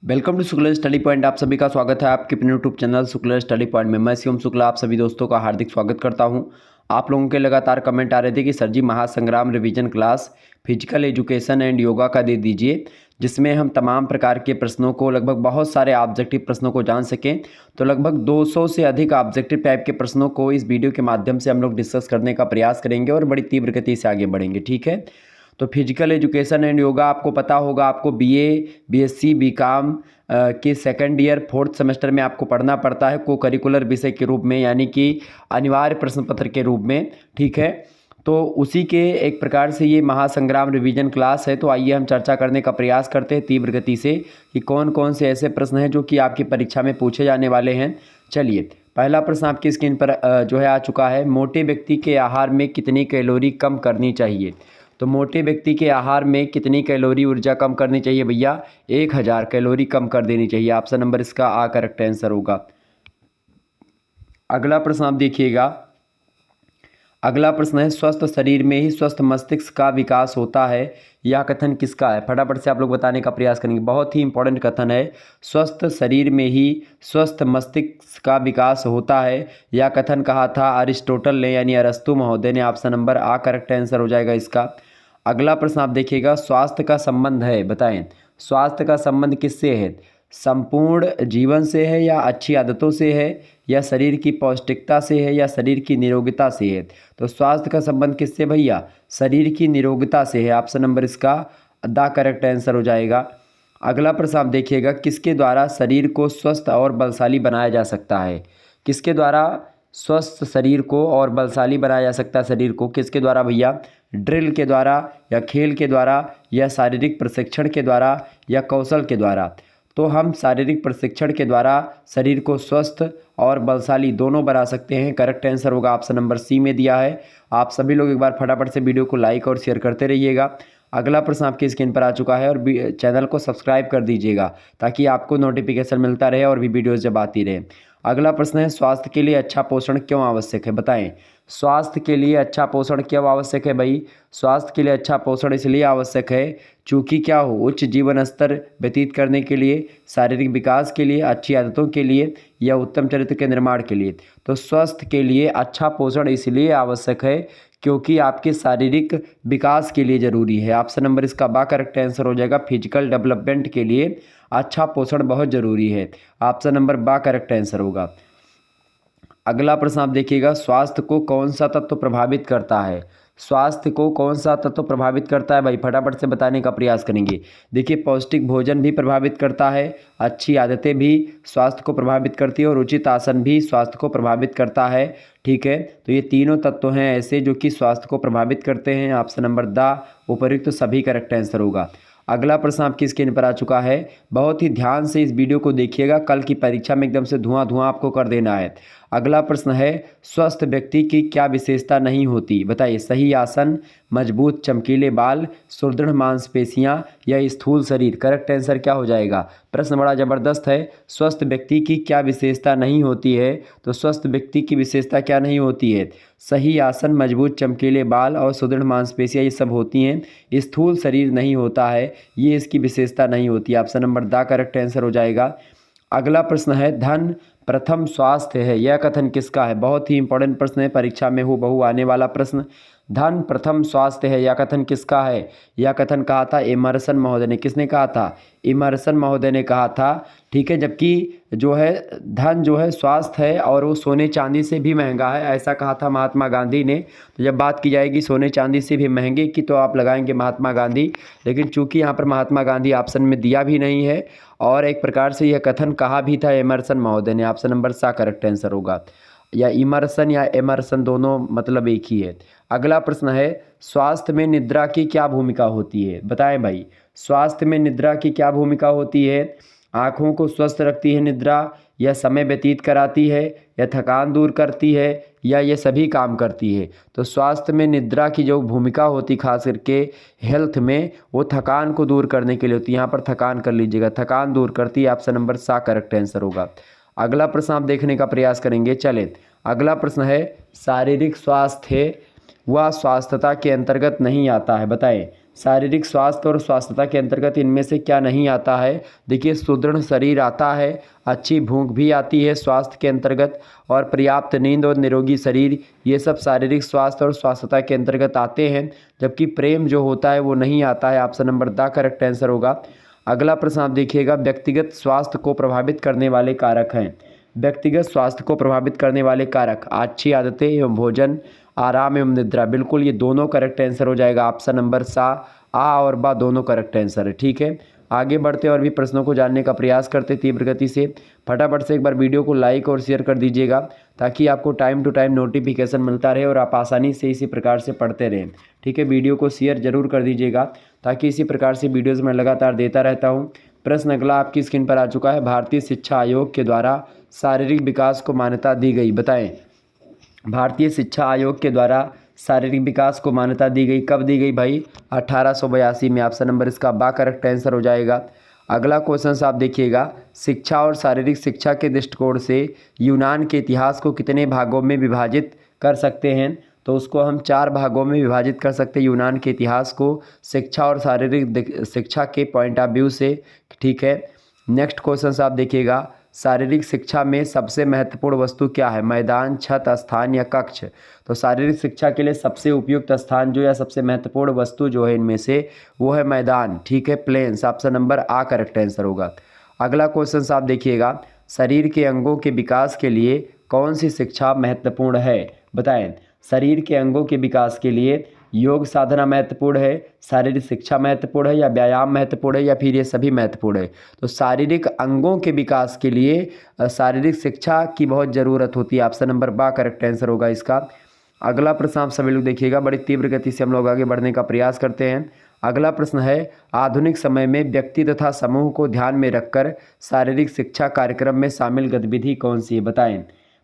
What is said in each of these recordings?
Welcome to Shukla study point. आप सभी का स्वागत है आपके अपने YouTube channel Shukla study point में। मैं शिवम शुक्ला आप सभी दोस्तों का हार्दिक स्वागत करता हूं। आप लोगों के लगातार कमेंट आ रहे थे कि सर जी महासंग्राम revision class physical education and yoga का दे दीजिए, जिसमें हम तमाम प्रकार के प्रश्नों को, लगभग बहुत सारे ऑब्जेक्टिव प्रश्नों को जान सकें। तो लगभग 200 से अधिक ऑब्जेक्टिव टाइप के प्रश्नों को इस वीडियो के माध्यम से हम लोग डिस्कस करने का प्रयास करेंगे और बड़ी तीव्र गति से आगे बढ़ेंगे। ठीक है, तो फिजिकल एजुकेशन एंड योगा आपको पता होगा, आपको बीए, बीएससी, बीकॉम के सेकंड ईयर फोर्थ सेमेस्टर में आपको पढ़ना पड़ता है को करिकुलर विषय के रूप में, यानी कि अनिवार्य प्रश्न पत्र के रूप में। ठीक है, तो उसी के एक प्रकार से ये महासंग्राम रिवीजन क्लास है। तो आइए हम चर्चा करने का प्रयास करते हैं तीव्र गति से कि कौन कौन से ऐसे प्रश्न हैं जो कि आपकी परीक्षा में पूछे जाने वाले हैं। चलिए, पहला प्रश्न आपकी स्क्रीन पर जो है आ चुका है। मोटे व्यक्ति के आहार में कितनी कैलोरी कम करनी चाहिए? तो मोटे व्यक्ति के आहार में कितनी कैलोरी ऊर्जा कम करनी चाहिए भैया? 1000 कैलोरी कम कर देनी चाहिए। ऑप्शन नंबर इसका आ करेक्ट आंसर होगा। अगला प्रश्न आप देखिएगा। अगला प्रश्न है, स्वस्थ शरीर में ही स्वस्थ मस्तिष्क का विकास होता है, यह कथन किसका है? फटाफट से आप लोग बताने का प्रयास करेंगे। बहुत ही इंपॉर्टेंट कथन है, स्वस्थ शरीर में ही स्वस्थ मस्तिष्क का विकास होता है। यह कथन कहा था अरिस्टोटल ने, यानी अरस्तु महोदय ने। ऑप्शन नंबर आ करेक्ट आंसर हो जाएगा इसका। अगला प्रश्न आप देखिएगा, स्वास्थ्य का संबंध है, बताएं स्वास्थ्य का संबंध किससे है? संपूर्ण जीवन से है, या अच्छी आदतों से है, या शरीर की पौष्टिकता से है, या शरीर की निरोगिता से है? तो स्वास्थ्य का संबंध किससे भैया? शरीर की निरोगिता से है। ऑप्शन नंबर इसका द करेक्ट आंसर हो जाएगा। अगला प्रश्न आप देखिएगा, किसके द्वारा शरीर को स्वस्थ और बलशाली बनाया जा सकता है? किसके द्वारा स्वस्थ शरीर को और बलशाली बनाया जा सकता है? शरीर को किसके द्वारा भैया? ड्रिल के द्वारा, या खेल के द्वारा, या शारीरिक प्रशिक्षण के द्वारा, या कौशल के द्वारा? तो हम शारीरिक प्रशिक्षण के द्वारा शरीर को स्वस्थ और बलशाली दोनों बना सकते हैं। करेक्ट आंसर होगा ऑप्शन नंबर सी में दिया है। आप सभी लोग एक बार फटाफट से वीडियो को लाइक और शेयर करते रहिएगा। अगला प्रश्न आपकी स्क्रीन पर आ चुका है, और चैनल को सब्सक्राइब कर दीजिएगा ताकि आपको नोटिफिकेशन मिलता रहे और भी वीडियोज़ जब आती रहे। अगला प्रश्न है, स्वास्थ्य के लिए अच्छा पोषण क्यों आवश्यक है? बताएं स्वास्थ्य के लिए अच्छा पोषण क्यों आवश्यक है भाई? स्वास्थ्य के लिए अच्छा पोषण इसलिए आवश्यक है चूँकि क्या हो, उच्च जीवन स्तर व्यतीत करने के लिए, शारीरिक विकास के लिए, अच्छी आदतों के लिए, या उत्तम चरित्र के निर्माण के लिए। तो स्वास्थ्य के लिए अच्छा पोषण इसलिए आवश्यक है क्योंकि आपके शारीरिक विकास के लिए ज़रूरी है। ऑप्शन नंबर इसका बा करेक्ट आंसर हो जाएगा। फिजिकल डेवलपमेंट के लिए अच्छा पोषण बहुत ज़रूरी है। ऑप्शन नंबर बा करेक्ट आंसर होगा। अगला प्रश्न आप देखिएगा, स्वास्थ्य को कौन सा तत्व प्रभावित करता है? स्वास्थ्य को कौन सा तत्व प्रभावित करता है भाई? फटाफट से बताने का प्रयास करेंगे। देखिए, पौष्टिक भोजन भी प्रभावित करता है, अच्छी आदतें भी स्वास्थ्य को प्रभावित करती है, और उचित आसन भी स्वास्थ्य को प्रभावित करता है। ठीक है, तो ये तीनों तत्व हैं ऐसे जो कि स्वास्थ्य को प्रभावित करते हैं। ऑप्शन नंबर द उपयुक्त तो सभी करेक्ट आंसर होगा। अगला प्रश्न आपकी स्क्रीन पर आ चुका है, बहुत ही ध्यान से इस वीडियो को देखिएगा, कल की परीक्षा में एकदम से धुआं धुआं आपको कर देना है। अगला प्रश्न है, स्वस्थ व्यक्ति की क्या विशेषता नहीं होती? बताइए, सही आसन, मजबूत चमकीले बाल, सुदृढ़ मांसपेशियां, या स्थूल शरीर? करेक्ट आंसर क्या हो जाएगा? प्रश्न बड़ा ज़बरदस्त है। स्वस्थ व्यक्ति की क्या विशेषता नहीं होती है? तो स्वस्थ व्यक्ति की विशेषता क्या नहीं होती है? सही आसन, मजबूत चमकीले बाल और सुदृढ़ मांसपेशियां, ये सब होती हैं। स्थूल शरीर नहीं होता है, ये इसकी विशेषता नहीं होती। Option number the correct answer हो जाएगा। अगला प्रश्न है, धन प्रथम स्वास्थ्य है, यह कथन किसका है? बहुत ही इंपॉर्टेंट प्रश्न है, परीक्षा में हूबहू आने वाला प्रश्न। धन प्रथम स्वास्थ्य है, यह कथन किसका है? यह कथन कहा था इमर्सन महोदय ने। किसने कहा था? इमर्सन महोदय ने कहा था। ठीक है, जबकि जो है धन जो है स्वास्थ्य है और वो सोने चांदी से भी महंगा है, ऐसा कहा था महात्मा गांधी ने। तो जब बात की जाएगी सोने चांदी से भी महंगे की, तो आप लगाएंगे महात्मा गांधी। लेकिन चूंकि यहाँ पर महात्मा गांधी ऑप्शन में दिया भी नहीं है, और एक प्रकार से यह कथन कहा भी था इमर्सन महोदय ने। ऑप्शन नंबर सा करेक्ट आंसर होगा। या इमर्सन या एमर्सन दोनों मतलब एक ही है। अगला प्रश्न है, स्वास्थ्य में निद्रा की क्या भूमिका होती है? बताएं भाई, स्वास्थ्य में निद्रा की क्या भूमिका होती है? आँखों को स्वस्थ रखती है निद्रा, या समय व्यतीत कराती है, या थकान दूर करती है, या ये सभी काम करती है? तो स्वास्थ्य में निद्रा की जो भूमिका होती खास करके हेल्थ में, वो थकान को दूर करने के लिए होती है। यहाँ पर थकान कर लीजिएगा, थकान दूर करती है। ऑप्शन नंबर सा करेक्ट आंसर होगा। अगला प्रश्न आप देखने का प्रयास करेंगे। चले, अगला प्रश्न है, शारीरिक स्वास्थ्य वह स्वास्थ्यता के अंतर्गत नहीं आता है। बताएं, शारीरिक स्वास्थ्य और स्वास्थ्यता के अंतर्गत इनमें से क्या नहीं आता है? देखिए, सुदृढ़ शरीर आता है, अच्छी भूख भी आती है स्वास्थ्य के अंतर्गत, और पर्याप्त नींद और निरोगी शरीर, ये सब शारीरिक स्वास्थ्य और स्वास्थ्यता के अंतर्गत आते हैं। जबकि प्रेम जो होता है वो नहीं आता है। Option number the correct answer होगा। अगला प्रश्न आप देखिएगा, व्यक्तिगत स्वास्थ्य को प्रभावित करने वाले कारक हैं। व्यक्तिगत स्वास्थ्य को प्रभावित करने वाले कारक, अच्छी आदतें एवं भोजन, आराम एवं निद्रा। बिल्कुल ये दोनों करेक्ट आंसर हो जाएगा। ऑप्शन नंबर सा, आ और बा दोनों करेक्ट आंसर है। ठीक है, आगे बढ़ते और भी प्रश्नों को जानने का प्रयास करते तीव्र गति से। फटाफट से एक बार वीडियो को लाइक और शेयर कर दीजिएगा ताकि आपको टाइम टू टाइम नोटिफिकेशन मिलता रहे और आप आसानी से इसी प्रकार से पढ़ते रहें। ठीक है, वीडियो को शेयर जरूर कर दीजिएगा ताकि इसी प्रकार से वीडियोज़ मैं लगातार देता रहता हूँ। प्रश्न अगला आपकी स्क्रीन पर आ चुका है। भारतीय शिक्षा आयोग के द्वारा शारीरिक विकास को मान्यता दी गई, बताएं। भारतीय शिक्षा आयोग के द्वारा शारीरिक विकास को मान्यता दी गई, कब दी गई भाई? 1882 में। ऑप्शन नंबर इसका बा करेक्ट आंसर हो जाएगा। अगला क्वेश्चन आप देखिएगा, शिक्षा और शारीरिक शिक्षा के दृष्टिकोण से यूनान के इतिहास को कितने भागों में विभाजित कर सकते हैं? तो उसको हम 4 भागों में विभाजित कर सकते हैं यूनान के इतिहास को, शिक्षा और शारीरिक शिक्षा के पॉइंट ऑफ व्यू से। ठीक है, नेक्स्ट क्वेश्चन आप देखिएगा, शारीरिक शिक्षा में सबसे महत्वपूर्ण वस्तु क्या है? मैदान, छत, स्थान या कक्ष? तो शारीरिक शिक्षा के लिए सबसे उपयुक्त स्थान जो या सबसे महत्वपूर्ण वस्तु जो है इनमें से वो है मैदान। ठीक है, प्लेन्स। ऑप्शन नंबर आ करेक्ट आंसर होगा। अगला क्वेश्चन आप देखिएगा, शरीर के अंगों के विकास के लिए कौन सी शिक्षा महत्वपूर्ण है? बताएं। शरीर के अंगों के विकास के लिए योग साधना महत्वपूर्ण है, शारीरिक शिक्षा महत्वपूर्ण है, या व्यायाम महत्वपूर्ण है, या फिर ये सभी महत्वपूर्ण है? तो शारीरिक अंगों के विकास के लिए शारीरिक शिक्षा की बहुत ज़रूरत होती है। ऑप्शन नंबर बा करेक्ट आंसर होगा इसका। अगला प्रश्न आप सभी लोग देखिएगा, बड़ी तीव्र गति से हम लोग आगे बढ़ने का प्रयास करते हैं। अगला प्रश्न है, आधुनिक समय में व्यक्ति तथा समूह को ध्यान में रखकर शारीरिक शिक्षा कार्यक्रम में शामिल गतिविधि कौन सी है? बताएं।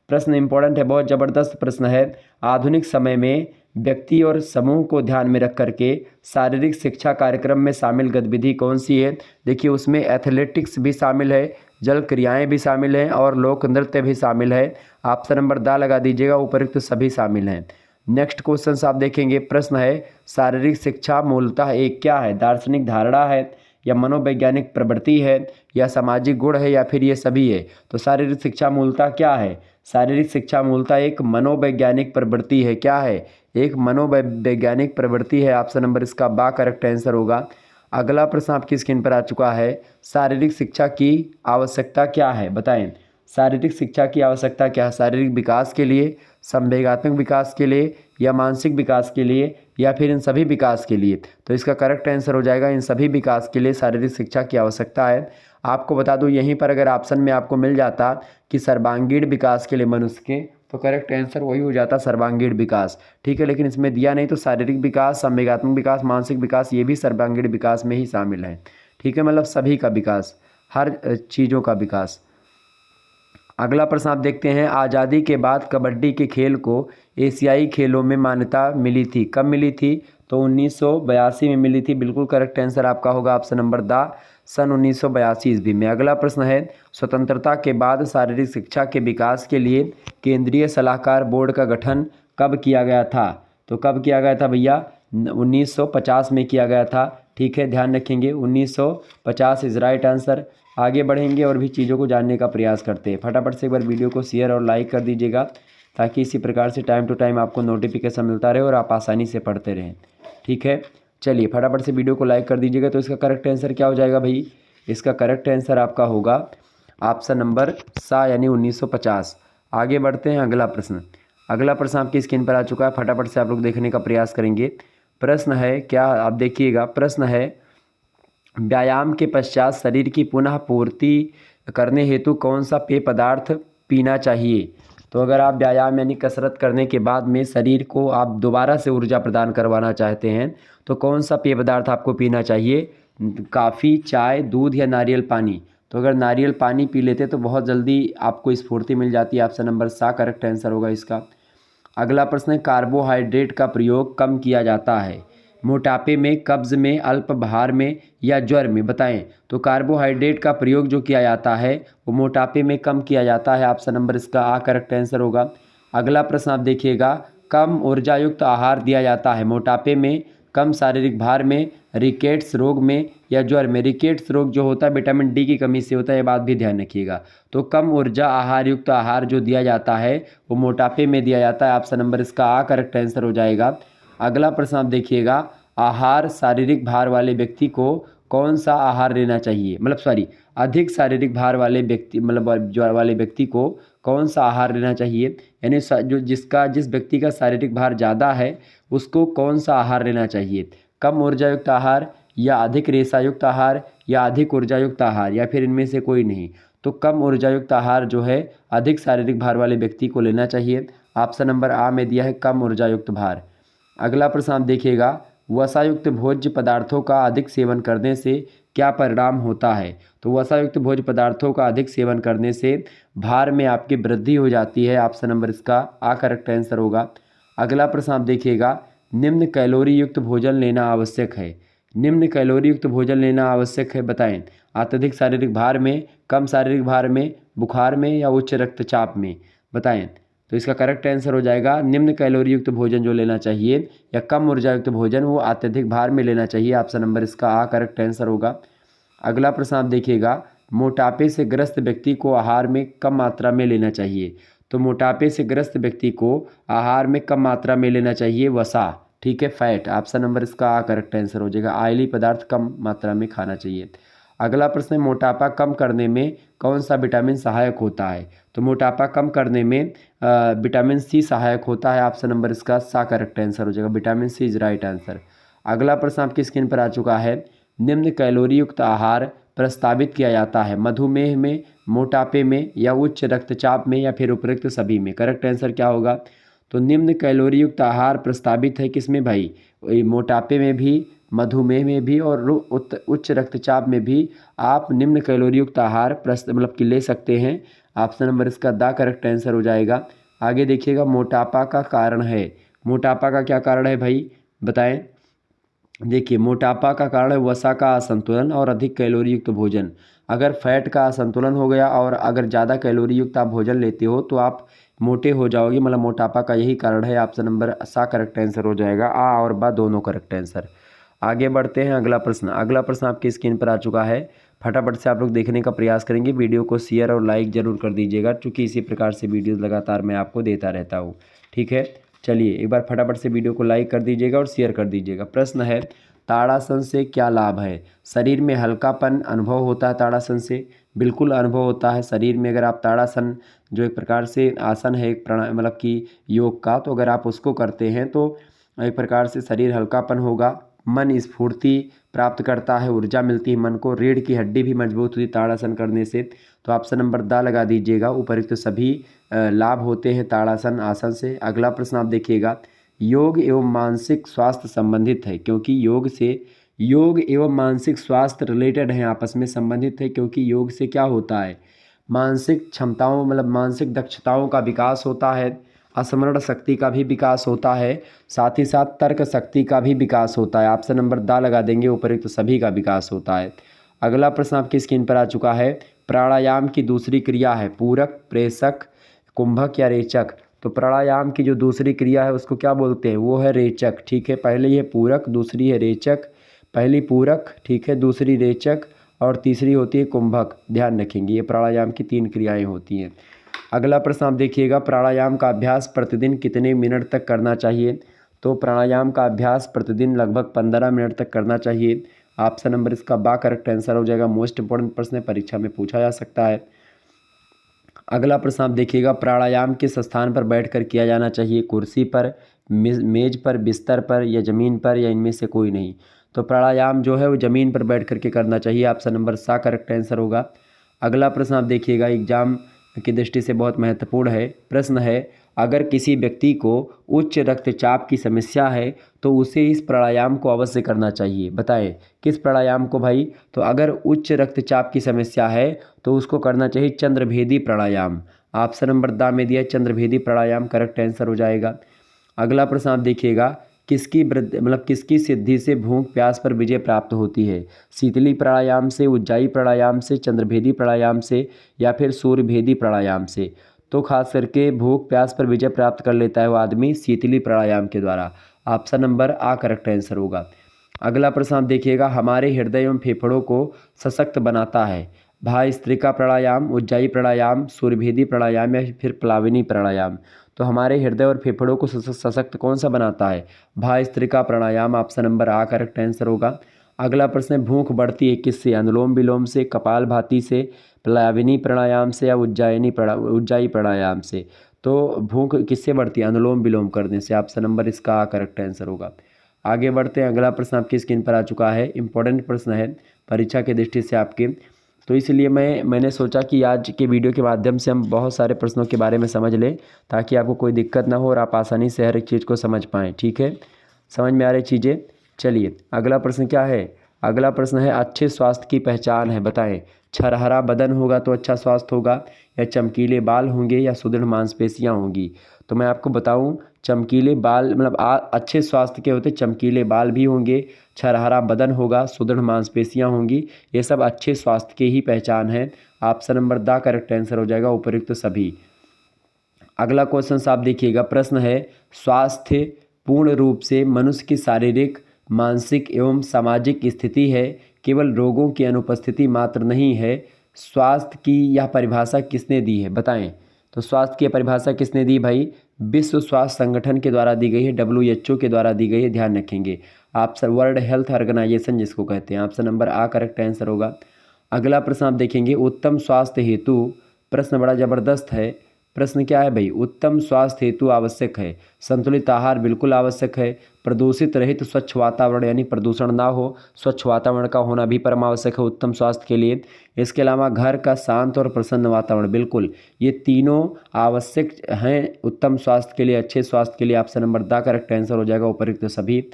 प्रश्न इंपॉर्टेंट है, बहुत ज़बरदस्त प्रश्न है। आधुनिक समय में व्यक्ति और समूह को ध्यान में रख करके शारीरिक शिक्षा कार्यक्रम में शामिल गतिविधि कौन सी है? देखिए, उसमें एथलेटिक्स भी शामिल है, जल क्रियाएं भी शामिल हैं और लोक नृत्य भी शामिल है। ऑप्शन नंबर दा लगा दीजिएगा, उपरोक्त सभी शामिल हैं। नेक्स्ट क्वेश्चन आप देखेंगे, प्रश्न है, शारीरिक शिक्षा मूलतः एक क्या है? दार्शनिक धारणा है, या मनोवैज्ञानिक प्रवृत्ति है, या सामाजिक गुण है, या फिर ये सभी है? तो शारीरिक शिक्षा मूलतः क्या है? शारीरिक शिक्षा मूलतः एक मनोवैज्ञानिक प्रवृत्ति है। क्या है? एक मनोवैज्ञानिक प्रवृत्ति है। ऑप्शन नंबर इसका बा करेक्ट आंसर होगा। अगला प्रश्न आपकी स्क्रीन पर आ चुका है, शारीरिक शिक्षा की आवश्यकता क्या है? बताएं। शारीरिक शिक्षा की आवश्यकता क्या है? शारीरिक विकास के लिए, संवेगात्मक विकास के लिए, या मानसिक विकास के लिए, या फिर इन सभी विकास के लिए? तो इसका करेक्ट आंसर हो जाएगा, इन सभी विकास के लिए शारीरिक शिक्षा की आवश्यकता है। आपको बता दूं, यहीं पर अगर ऑप्शन में आपको मिल जाता कि सर्वांगीण विकास के लिए मनुष्य के, तो करेक्ट आंसर वही हो जाता, सर्वांगीण विकास। ठीक है, लेकिन इसमें दिया नहीं, तो शारीरिक विकास, संवेगात्मक विकास, मानसिक विकास, ये भी सर्वांगीण विकास में ही शामिल है। ठीक है, मतलब सभी का विकास, हर चीज़ों का विकास। अगला प्रश्न आप देखते हैं, आज़ादी के बाद कबड्डी के खेल को एशियाई खेलों में मान्यता मिली थी, कब मिली थी? तो 1982 में मिली थी। बिल्कुल करेक्ट आंसर आपका होगा ऑप्शन नंबर द, सन 1982 ईस्वी में। अगला प्रश्न है, स्वतंत्रता के बाद शारीरिक शिक्षा के विकास के लिए केंद्रीय सलाहकार बोर्ड का गठन कब किया गया था? तो कब किया गया था भैया? 1950 में किया गया था। ठीक है, ध्यान रखेंगे, 1950 इज़ राइट आंसर। आगे बढ़ेंगे और भी चीज़ों को जानने का प्रयास करते हैं। फटाफट से एक बार वीडियो को शेयर और लाइक कर दीजिएगा ताकि इसी प्रकार से टाइम टू टाइम आपको नोटिफिकेशन मिलता रहे और आप आसानी से पढ़ते रहें। ठीक है, चलिए फटाफट से वीडियो को लाइक कर दीजिएगा। तो इसका करेक्ट आंसर क्या हो जाएगा भाई? इसका करेक्ट आंसर आपका होगा ऑप्शन नंबर सा, यानी 1950। आगे बढ़ते हैं, अगला प्रश्न। अगला प्रश्न आपकी स्क्रीन पर आ चुका है, फटाफट से आप लोग देखने का प्रयास करेंगे। प्रश्न है क्या, आप देखिएगा, प्रश्न है, व्यायाम के पश्चात शरीर की पुनः पूर्ति करने हेतु कौन सा पेय पदार्थ पीना चाहिए? तो अगर आप व्यायाम यानी कसरत करने के बाद में शरीर को आप दोबारा से ऊर्जा प्रदान करवाना चाहते हैं तो कौन सा पेय पदार्थ आपको पीना चाहिए? काफ़ी, चाय, दूध या नारियल पानी? तो अगर नारियल पानी पी लेते तो बहुत जल्दी आपको स्फूर्ति मिल जाती है। ऑप्शन नंबर सा करेक्ट आंसर होगा इसका। अगला प्रश्न है, कार्बोहाइड्रेट का प्रयोग कम किया जाता है? मोटापे में, कब्ज़ में, अल्प भार में, या ज्वर में? बताएं। तो कार्बोहाइड्रेट का प्रयोग जो किया जाता है वो मोटापे में कम किया जाता है। ऑप्शन नंबर इसका आ करेक्ट आंसर होगा। अगला प्रश्न आप देखिएगा, कम ऊर्जा युक्त आहार दिया जाता है मोटापे में, कम शारीरिक भार में, रिकेट्स रोग में या ज्वर में। रिकेट्स रोग जो होता है विटामिन डी की कमी से होता है, ये बात भी ध्यान रखिएगा। तो कम ऊर्जा आहार युक्त आहार जो दिया जाता है वो मोटापे में दिया जाता है। ऑप्शन नंबर इसका आ करेक्ट आंसर हो जाएगा। अगला प्रश्न आप देखिएगा, आहार शारीरिक भार वाले व्यक्ति को कौन सा आहार लेना चाहिए, मतलब सॉरी, अधिक शारीरिक भार वाले व्यक्ति मतलब ज्वर वाले व्यक्ति को कौन सा आहार लेना चाहिए, यानी जिस व्यक्ति का शारीरिक भार ज़्यादा है उसको कौन सा आहार लेना चाहिए। कम ऊर्जा युक्त आहार या अधिक रेशा युक्त आहार या अधिक ऊर्जा युक्त आहार या फिर इनमें से कोई नहीं। तो कम ऊर्जा युक्त आहार जो है अधिक शारीरिक भार वाले व्यक्ति को लेना चाहिए। ऑप्शन नंबर आ में दिया है कम ऊर्जा युक्त भार। अगला प्रश्न आप देखिएगा, वसायुक्त भोज्य पदार्थों का अधिक सेवन करने से क्या परिणाम होता है। तो वसायुक्त भोज्य पदार्थों का अधिक सेवन करने से भार में आपकी वृद्धि हो जाती है। ऑप्शन नंबर इसका आ करेक्ट आंसर होगा। अगला प्रश्न आप देखिएगा, निम्न कैलोरी युक्त भोजन लेना आवश्यक है। निम्न कैलोरी युक्त भोजन लेना आवश्यक है, बताएं। अत्यधिक शारीरिक भार में, कम शारीरिक भार में, बुखार में या उच्च रक्तचाप में, बताएं। तो इसका करेक्ट आंसर हो जाएगा निम्न कैलोरी युक्त भोजन जो लेना चाहिए या कम ऊर्जा युक्त भोजन वो अत्यधिक भार में लेना चाहिए। ऑप्शन नंबर इसका आ करेक्ट आंसर होगा। अगला प्रश्न आप देखिएगा, मोटापे से ग्रस्त व्यक्ति को आहार में कम मात्रा में लेना चाहिए। तो मोटापे से ग्रस्त व्यक्ति को आहार में कम मात्रा में लेना चाहिए वसा, ठीक है, फैट। ऑप्शन नंबर इसका आ करेक्ट आंसर हो जाएगा। ऑयली पदार्थ कम मात्रा में खाना चाहिए। अगला प्रश्न है, मोटापा कम करने में कौन सा विटामिन सहायक होता है। तो मोटापा कम करने में विटामिन सी सहायक होता है। ऑप्शन नंबर इसका सा करेक्ट आंसर हो जाएगा। Vitamin C is right answer. अगला प्रश्न आपकी स्क्रीन पर आ चुका है, निम्न कैलोरी युक्त आहार प्रस्तावित किया जाता है मधुमेह में, मोटापे में या उच्च रक्तचाप में या फिर उपरोक्त सभी में। करेक्ट आंसर क्या होगा। तो निम्न कैलोरी युक्त आहार प्रस्तावित है किसमें भाई, मोटापे में भी, मधुमेह में भी और उच्च रक्तचाप में भी आप निम्न कैलोरी युक्त आहार मतलब कि ले सकते हैं। ऑप्शन नंबर इसका दा करेक्ट आंसर हो जाएगा। आगे देखिएगा, मोटापा का कारण है। मोटापा का क्या कारण है भाई, बताएं। देखिए, मोटापा का कारण है वसा का असंतुलन और अधिक कैलोरी युक्त भोजन। अगर फैट का असंतुलन हो गया और अगर ज़्यादा कैलोरी युक्त आप भोजन लेते हो तो आप मोटे हो जाओगे, मतलब मोटापा का यही कारण है। ऑप्शन नंबर सा करेक्ट आंसर हो जाएगा। आ और बा दोनों करेक्ट आंसर। आगे बढ़ते हैं, अगला प्रश्न। अगला प्रश्न आपकी स्क्रीन पर आ चुका है, फटाफट से आप लोग देखने का प्रयास करेंगे। वीडियो को शेयर और लाइक ज़रूर कर दीजिएगा, क्योंकि इसी प्रकार से वीडियो लगातार मैं आपको देता रहता हूँ, ठीक है। चलिए एक बार फटाफट से वीडियो को लाइक कर दीजिएगा और शेयर कर दीजिएगा। प्रश्न है, ताड़ासन से क्या लाभ है। शरीर में हल्कापन अनुभव होता है ताड़ासन से, बिल्कुल अनुभव होता है शरीर में। अगर आप ताड़ासन जो एक प्रकार से आसन है एक मतलब कि योग का, तो अगर आप उसको करते हैं तो एक प्रकार से शरीर हल्कापन होगा, मन स्फूर्ति प्राप्त करता है, ऊर्जा मिलती है मन को, रीढ़ की हड्डी भी मजबूत होती है ताड़ासन करने से। तो ऑप्शन नंबर दा लगा दीजिएगा। उपरोक्त तो सभी लाभ होते हैं ताड़ासन आसन से। अगला प्रश्न आप देखिएगा, योग एवं मानसिक स्वास्थ्य संबंधित है, क्योंकि योग एवं मानसिक स्वास्थ्य रिलेटेड हैं, आपस में संबंधित है। क्योंकि योग से क्या होता है, मानसिक क्षमताओं मतलब मानसिक दक्षताओं का विकास होता है, स्मरण शक्ति का भी विकास होता है, साथ ही साथ तर्क शक्ति का भी विकास होता है। ऑप्शन नंबर दा लगा देंगे, उपरोक्त तो सभी का विकास होता है। अगला प्रश्न आपकी स्क्रीन पर आ चुका है, प्राणायाम की दूसरी क्रिया है पूरक, प्रेषक, कुंभक या रेचक। तो प्राणायाम की जो दूसरी क्रिया है उसको क्या बोलते हैं, वो है रेचक, ठीक है। पहली है पूरक, दूसरी है रेचक। पहली पूरक, ठीक है, दूसरी रेचक और तीसरी होती है कुंभक। ध्यान रखेंगे, ये प्राणायाम की 3 क्रियाएं होती हैं। अगला प्रश्न आप देखिएगा, प्राणायाम का अभ्यास प्रतिदिन कितने मिनट तक करना चाहिए। तो प्राणायाम का अभ्यास प्रतिदिन लगभग 15 मिनट तक करना चाहिए। ऑप्शन नंबर इसका बा करेक्ट आंसर हो जाएगा। मोस्ट इंपॉर्टेंट प्रश्न है, परीक्षा में पूछा जा सकता है। अगला प्रश्न आप देखिएगा, प्राणायाम किस स्थान पर बैठकर किया जाना चाहिए, कुर्सी पर, मेज पर, बिस्तर पर या ज़मीन पर या इनमें से कोई नहीं। तो प्राणायाम जो है वो ज़मीन पर बैठ करके करना चाहिए। ऑप्शन नंबर सा करेक्ट आंसर होगा। अगला प्रश्न आप देखिएगा, एग्जाम की दृष्टि से बहुत महत्वपूर्ण है। प्रश्न है, अगर किसी व्यक्ति को उच्च रक्तचाप की समस्या है तो उसे इस प्राणायाम को अवश्य करना चाहिए। बताएं किस प्राणायाम को भाई। तो अगर उच्च रक्तचाप की समस्या है तो उसको करना चाहिए चंद्रभेदी प्राणायाम। ऑप्शन नंबर दा में दिया चंद्रभेदी प्राणायाम करेक्ट आंसर हो जाएगा। अगला प्रश्न आप देखिएगा, किसकी सिद्धि से भूख प्यास पर विजय प्राप्त होती है। शीतली प्राणायाम से, उज्जाई प्राणायाम से, चंद्रभेदी प्राणायाम से या फिर सूर्यभेदी प्राणायाम से। तो खास करके भूख प्यास पर विजय प्राप्त कर लेता है वो आदमी शीतली प्राणायाम के द्वारा। ऑप्शन नंबर आ करेक्ट आंसर होगा। अगला प्रश्न आप देखिएगा, हमारे हृदय एवं फेफड़ों को सशक्त बनाता है। भस्त्रिका प्राणायाम, उज्जाई प्राणायाम, सूर्यभेदी प्राणायाम या फिर प्लाविनी प्राणायाम। तो हमारे हृदय और फेफड़ों को सशक्त कौन सा बनाता है? भस्त्रिका प्राणायाम, ऑप्शन नंबर आ करेक्ट आंसर होगा। अगला प्रश्न है, भूख बढ़ती है किससे? अनुलोम विलोम से, कपालभाति से, प्लाविनी प्राणायाम से या उज्जाई प्राणायाम से। तो भूख किससे बढ़ती है? अनुलोम विलोम करने से। ऑप्शन नंबर इसका आ करेक्ट आंसर होगा। आगे बढ़ते हैं, अगला प्रश्न आपकी स्क्रीन पर आ चुका है। इंपॉर्टेंट प्रश्न है परीक्षा की दृष्टि से आपके, तो इसलिए मैंने सोचा कि आज के वीडियो के माध्यम से हम बहुत सारे प्रश्नों के बारे में समझ लें, ताकि आपको कोई दिक्कत ना हो और आप आसानी से हर एक चीज़ को समझ पाएँ। ठीक है, समझ में आ रही चीज़ें? चलिए अगला प्रश्न क्या है? अगला प्रश्न है, अच्छे स्वास्थ्य की पहचान है, बताएं। छरहरा बदन होगा तो अच्छा स्वास्थ्य होगा, या चमकीले बाल होंगे, या सुदृढ़ मांसपेशियां होंगी। तो मैं आपको बताऊं, चमकीले बाल मतलब अच्छे स्वास्थ्य के होते चमकीले बाल भी होंगे, छरहरा बदन होगा, सुदृढ़ मांसपेशियां होंगी, ये सब अच्छे स्वास्थ्य की ही पहचान है। Option number the correct answer हो जाएगा, उपयुक्त सभी। अगला क्वेश्चन आप देखिएगा, प्रश्न है, स्वास्थ्य पूर्ण रूप से मनुष्य की शारीरिक, मानसिक एवं सामाजिक स्थिति है, केवल रोगों की अनुपस्थिति मात्र नहीं है। स्वास्थ्य की यह परिभाषा किसने दी है, बताएं। तो स्वास्थ्य की परिभाषा किसने दी भाई? विश्व स्वास्थ्य संगठन के द्वारा दी गई है, WHO के द्वारा दी गई है, ध्यान रखेंगे। ऑप्शन वर्ल्ड हेल्थ ऑर्गेनाइजेशन जिसको कहते हैं। ऑप्शन नंबर आ करेक्ट आंसर होगा। अगला प्रश्न आप देखेंगे, उत्तम स्वास्थ्य हेतु, प्रश्न बड़ा ज़बरदस्त है। प्रश्न क्या है भाई? उत्तम स्वास्थ्य हेतु आवश्यक है संतुलित आहार बिल्कुल आवश्यक है, प्रदूषित रहित स्वच्छ वातावरण यानी प्रदूषण ना हो, स्वच्छ वातावरण का होना भी परम आवश्यक है उत्तम स्वास्थ्य के लिए। इसके अलावा घर का शांत और प्रसन्न वातावरण, बिल्कुल ये तीनों आवश्यक हैं उत्तम स्वास्थ्य के लिए, अच्छे स्वास्थ्य के लिए। Option number the correct answer हो जाएगा, उपयुक्त सभी।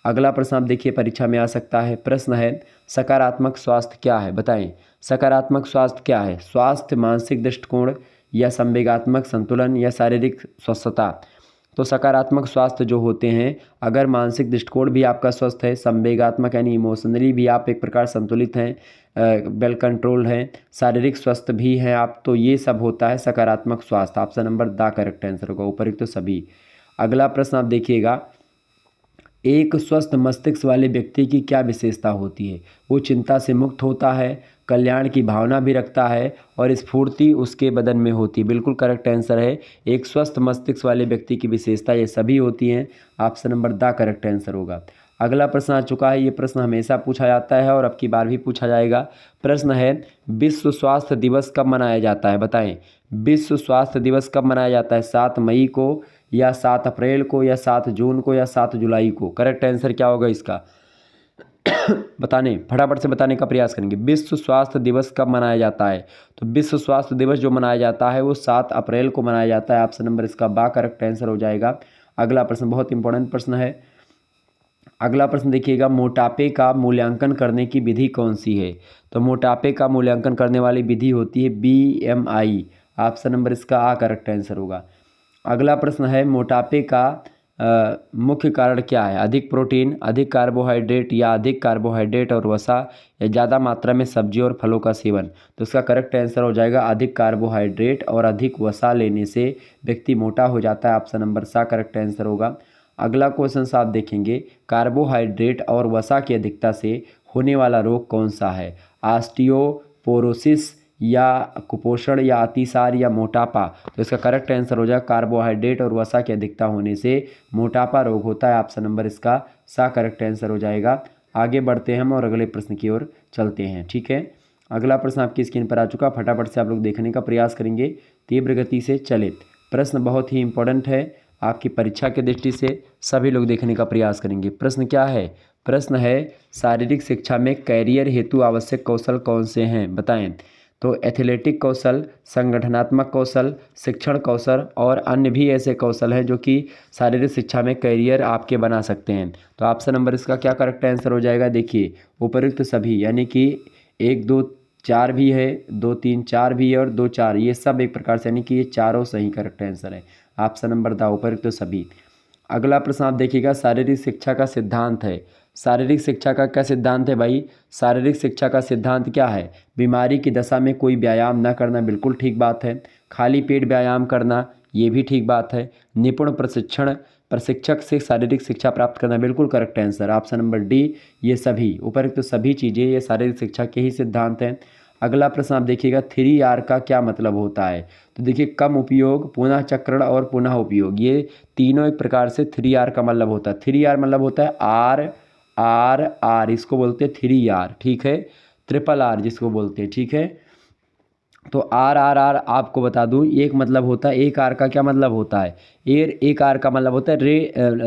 अगला प्रश्न आप देखिए, परीक्षा में आ सकता है। प्रश्न है, सकारात्मक स्वास्थ्य क्या है, बताएं। सकारात्मक स्वास्थ्य क्या है? स्वास्थ्य मानसिक दृष्टिकोण, या संवेगात्मक संतुलन, या शारीरिक स्वस्थता। तो सकारात्मक स्वास्थ्य जो होते हैं, अगर मानसिक दृष्टिकोण भी आपका स्वस्थ है, संवेगात्मक यानी इमोशनली भी आप एक प्रकार संतुलित हैं, वेल कंट्रोल हैं, शारीरिक स्वस्थ भी हैं आप, तो ये सब होता है सकारात्मक स्वास्थ्य। Option number the correct answer होगा, उपयुक्त तो सभी। अगला प्रश्न आप देखिएगा, एक स्वस्थ मस्तिष्क वाले व्यक्ति की क्या विशेषता होती है? वो चिंता से मुक्त होता है, कल्याण की भावना भी रखता है, और स्फूर्ति उसके बदन में होती है। बिल्कुल करेक्ट आंसर है, एक स्वस्थ मस्तिष्क वाले व्यक्ति की विशेषता ये सभी होती हैं। Option number the correct answer होगा। अगला प्रश्न आ चुका है, ये प्रश्न हमेशा पूछा जाता है और अब की बार भी पूछा जाएगा। प्रश्न है, विश्व स्वास्थ्य दिवस कब मनाया जाता है, बताएं। विश्व स्वास्थ्य दिवस कब मनाया जाता है? 7 मई को, या 7 अप्रैल को, या 7 जून को, या 7 जुलाई को। करेक्ट आंसर क्या होगा इसका? बताने, फटाफट से बताने का प्रयास करेंगे। विश्व स्वास्थ्य दिवस कब मनाया जाता है? तो विश्व स्वास्थ्य दिवस जो मनाया जाता है वो 7 अप्रैल को मनाया जाता है। ऑप्शन नंबर इसका बा करेक्ट आंसर हो जाएगा। अगला प्रश्न बहुत इंपॉर्टेंट प्रश्न है। अगला प्रश्न देखिएगा, मोटापे का मूल्यांकन करने की विधि कौन सी है? तो मोटापे का मूल्यांकन करने वाली विधि होती है BMI। ऑप्शन नंबर इसका आ करेक्ट आंसर होगा। अगला प्रश्न है, मोटापे का मुख्य कारण क्या है? अधिक प्रोटीन, अधिक कार्बोहाइड्रेट, या अधिक कार्बोहाइड्रेट और वसा, या ज़्यादा मात्रा में सब्जी और फलों का सेवन। तो इसका करेक्ट आंसर हो जाएगा अधिक कार्बोहाइड्रेट और अधिक वसा लेने से व्यक्ति मोटा हो जाता है। ऑप्शन नंबर सा करेक्ट आंसर होगा। अगला क्वेश्चन आप देखेंगे, कार्बोहाइड्रेट और वसा की अधिकता से होने वाला रोग कौन सा है? ऑस्टियोपोरोसिस, या कुपोषण, या अतिसार, या मोटापा। तो इसका करेक्ट आंसर हो जाएगा कार्बोहाइड्रेट और वसा की अधिकता होने से मोटापा रोग होता है। ऑप्शन नंबर इसका सा करेक्ट आंसर हो जाएगा। आगे बढ़ते हैं हम और अगले प्रश्न की ओर चलते हैं। ठीक है, अगला प्रश्न आपकी स्क्रीन पर आ चुका, फटाफट से आप लोग देखने का प्रयास करेंगे, तीव्र गति से चले। प्रश्न बहुत ही इंपॉर्टेंट है आपकी परीक्षा की दृष्टि से, सभी लोग देखने का प्रयास करेंगे। प्रश्न क्या है? प्रश्न है, शारीरिक शिक्षा में कैरियर हेतु आवश्यक कौशल कौन से हैं, बताएं। तो एथलेटिक कौशल, संगठनात्मक कौशल, शिक्षण कौशल और अन्य भी ऐसे कौशल हैं जो कि शारीरिक शिक्षा में कैरियर आपके बना सकते हैं। तो ऑप्शन नंबर इसका क्या करेक्ट आंसर हो जाएगा? देखिए, उपयुक्त सभी, यानी कि 1 2 4 भी है, 2 3 4 भी है, और 2 4, ये सब एक प्रकार से, यानी कि ये चारों सही करेक्ट आंसर है। ऑप्शन नंबर द उपयुक्त सभी। अगला प्रश्न आप देखिएगा, शारीरिक शिक्षा का सिद्धांत है। शारीरिक शिक्षा का क्या सिद्धांत है भाई? शारीरिक शिक्षा का सिद्धांत क्या है? बीमारी की दशा में कोई व्यायाम न करना, बिल्कुल ठीक बात है। खाली पेट व्यायाम करना, ये भी ठीक बात है। निपुण प्रशिक्षण प्रशिक्षक से शारीरिक शिक्षा प्राप्त करना, बिल्कुल correct answer option number D ये सभी उपरोक्त सभी चीज़ें ये शारीरिक शिक्षा के ही सिद्धांत हैं। अगला प्रश्न आप देखिएगा 3R का क्या मतलब होता है। तो देखिए कम उपयोग, पुनः चक्रण और पुनः उपयोग, ये तीनों एक प्रकार से 3R का मतलब होता है। 3R मतलब होता है आर आर आर, इसको बोलते हैं 3R, ठीक है। ट्रिपल आर जिसको बोलते हैं, ठीक है। तो आर आर आर आपको बता दूं एक मतलब होता है, एक आर का क्या मतलब होता है, एक आर का मतलब होता है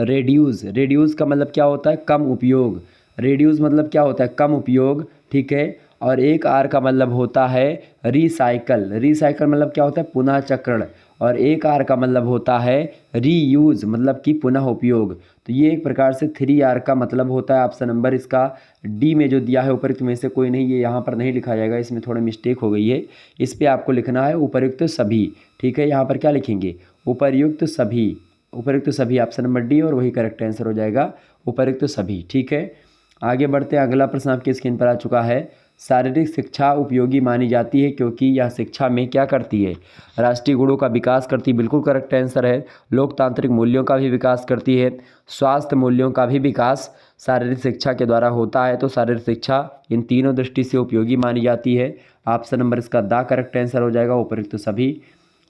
रेड्यूस। रेड्यूस का मतलब क्या होता है, कम उपयोग। रेड्यूस मतलब क्या होता है, कम उपयोग, ठीक है। और एक आर का मतलब होता है रिसाइकल। रिसाइकल मतलब क्या होता है, पुनः चक्रण। और एक आर का मतलब होता है रीयूज, मतलब कि पुनः उपयोग। तो ये एक प्रकार से 3R का मतलब होता है। ऑप्शन नंबर इसका डी में जो दिया है उपयुक्त में से कोई नहीं, ये यहाँ पर नहीं लिखा जाएगा, इसमें थोड़ा मिस्टेक हो गई है। इस पर आपको लिखना है उपयुक्त सभी, ठीक है। यहाँ पर क्या लिखेंगे, उपयुक्त सभी, उपयुक्त सभी ऑप्शन नंबर डी, और वही करेक्ट आंसर हो जाएगा उपयुक्त सभी, ठीक है। आगे बढ़ते हैं, अगला प्रश्न आपकी स्क्रीन पर आ चुका है। शारीरिक शिक्षा उपयोगी मानी जाती है क्योंकि यह शिक्षा में क्या करती है, राष्ट्रीय गुणों का विकास करती है, बिल्कुल करेक्ट आंसर है। लोकतांत्रिक मूल्यों का भी विकास करती है, स्वास्थ्य मूल्यों का भी विकास शारीरिक शिक्षा के द्वारा होता है। तो शारीरिक शिक्षा इन तीनों दृष्टि से उपयोगी मानी जाती है। ऑप्शन नंबर इसका द करेक्ट आंसर हो जाएगा उपयुक्त सभी।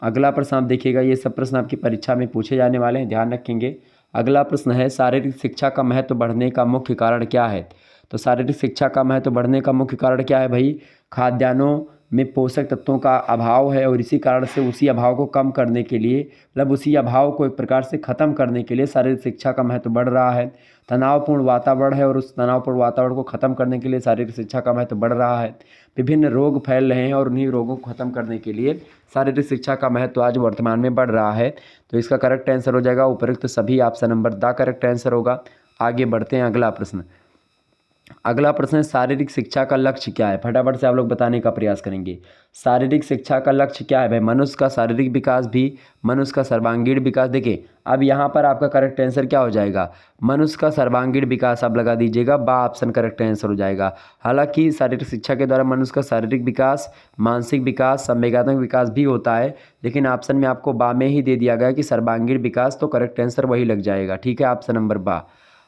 अगला प्रश्न आप देखिएगा, ये सब प्रश्न आपकी परीक्षा में पूछे जाने वाले हैं, ध्यान रखेंगे। अगला प्रश्न है शारीरिक शिक्षा का महत्व बढ़ने का मुख्य कारण क्या है। तो शारीरिक शिक्षा का महत्व बढ़ने का मुख्य कारण क्या है भाई, खाद्यान्नों में पोषक तत्वों का अभाव है, और इसी कारण से उसी अभाव को कम करने के लिए, मतलब उसी अभाव को एक प्रकार से ख़त्म करने के लिए शारीरिक शिक्षा का महत्व बढ़ रहा है। तनावपूर्ण वातावरण है, और उस तनावपूर्ण वातावरण को ख़त्म करने के लिए शारीरिक शिक्षा का महत्व बढ़ रहा है। विभिन्न रोग फैल रहे हैं, और उन्हीं रोगों को ख़त्म करने के लिए शारीरिक शिक्षा का महत्व आज वर्तमान में बढ़ रहा है। तो इसका करेक्ट आंसर हो जाएगा उपयुक्त सभी, option number the correct answer होगा। आगे बढ़ते हैं, अगला प्रश्न। अगला प्रश्न है शारीरिक शिक्षा का लक्ष्य क्या है, फटाफट से आप लोग बताने का प्रयास करेंगे। शारीरिक शिक्षा का लक्ष्य क्या है भाई, मनुष्य का शारीरिक विकास भी, मनुष्य का सर्वांगीण विकास। देखिए अब यहाँ पर आपका करेक्ट आंसर क्या हो जाएगा, मनुष्य का सर्वांगीण विकास आप लगा दीजिएगा, बा ऑप्शन करेक्ट आंसर हो जाएगा। हालांकि शारीरिक शिक्षा के द्वारा मनुष्य का शारीरिक विकास, मानसिक विकास, संवेगात्मक विकास भी होता है, लेकिन ऑप्शन में आपको बा में ही दे दिया गया कि सर्वांगीण विकास, तो करेक्ट आंसर वही लग जाएगा, ठीक है। ऑप्शन नंबर बा,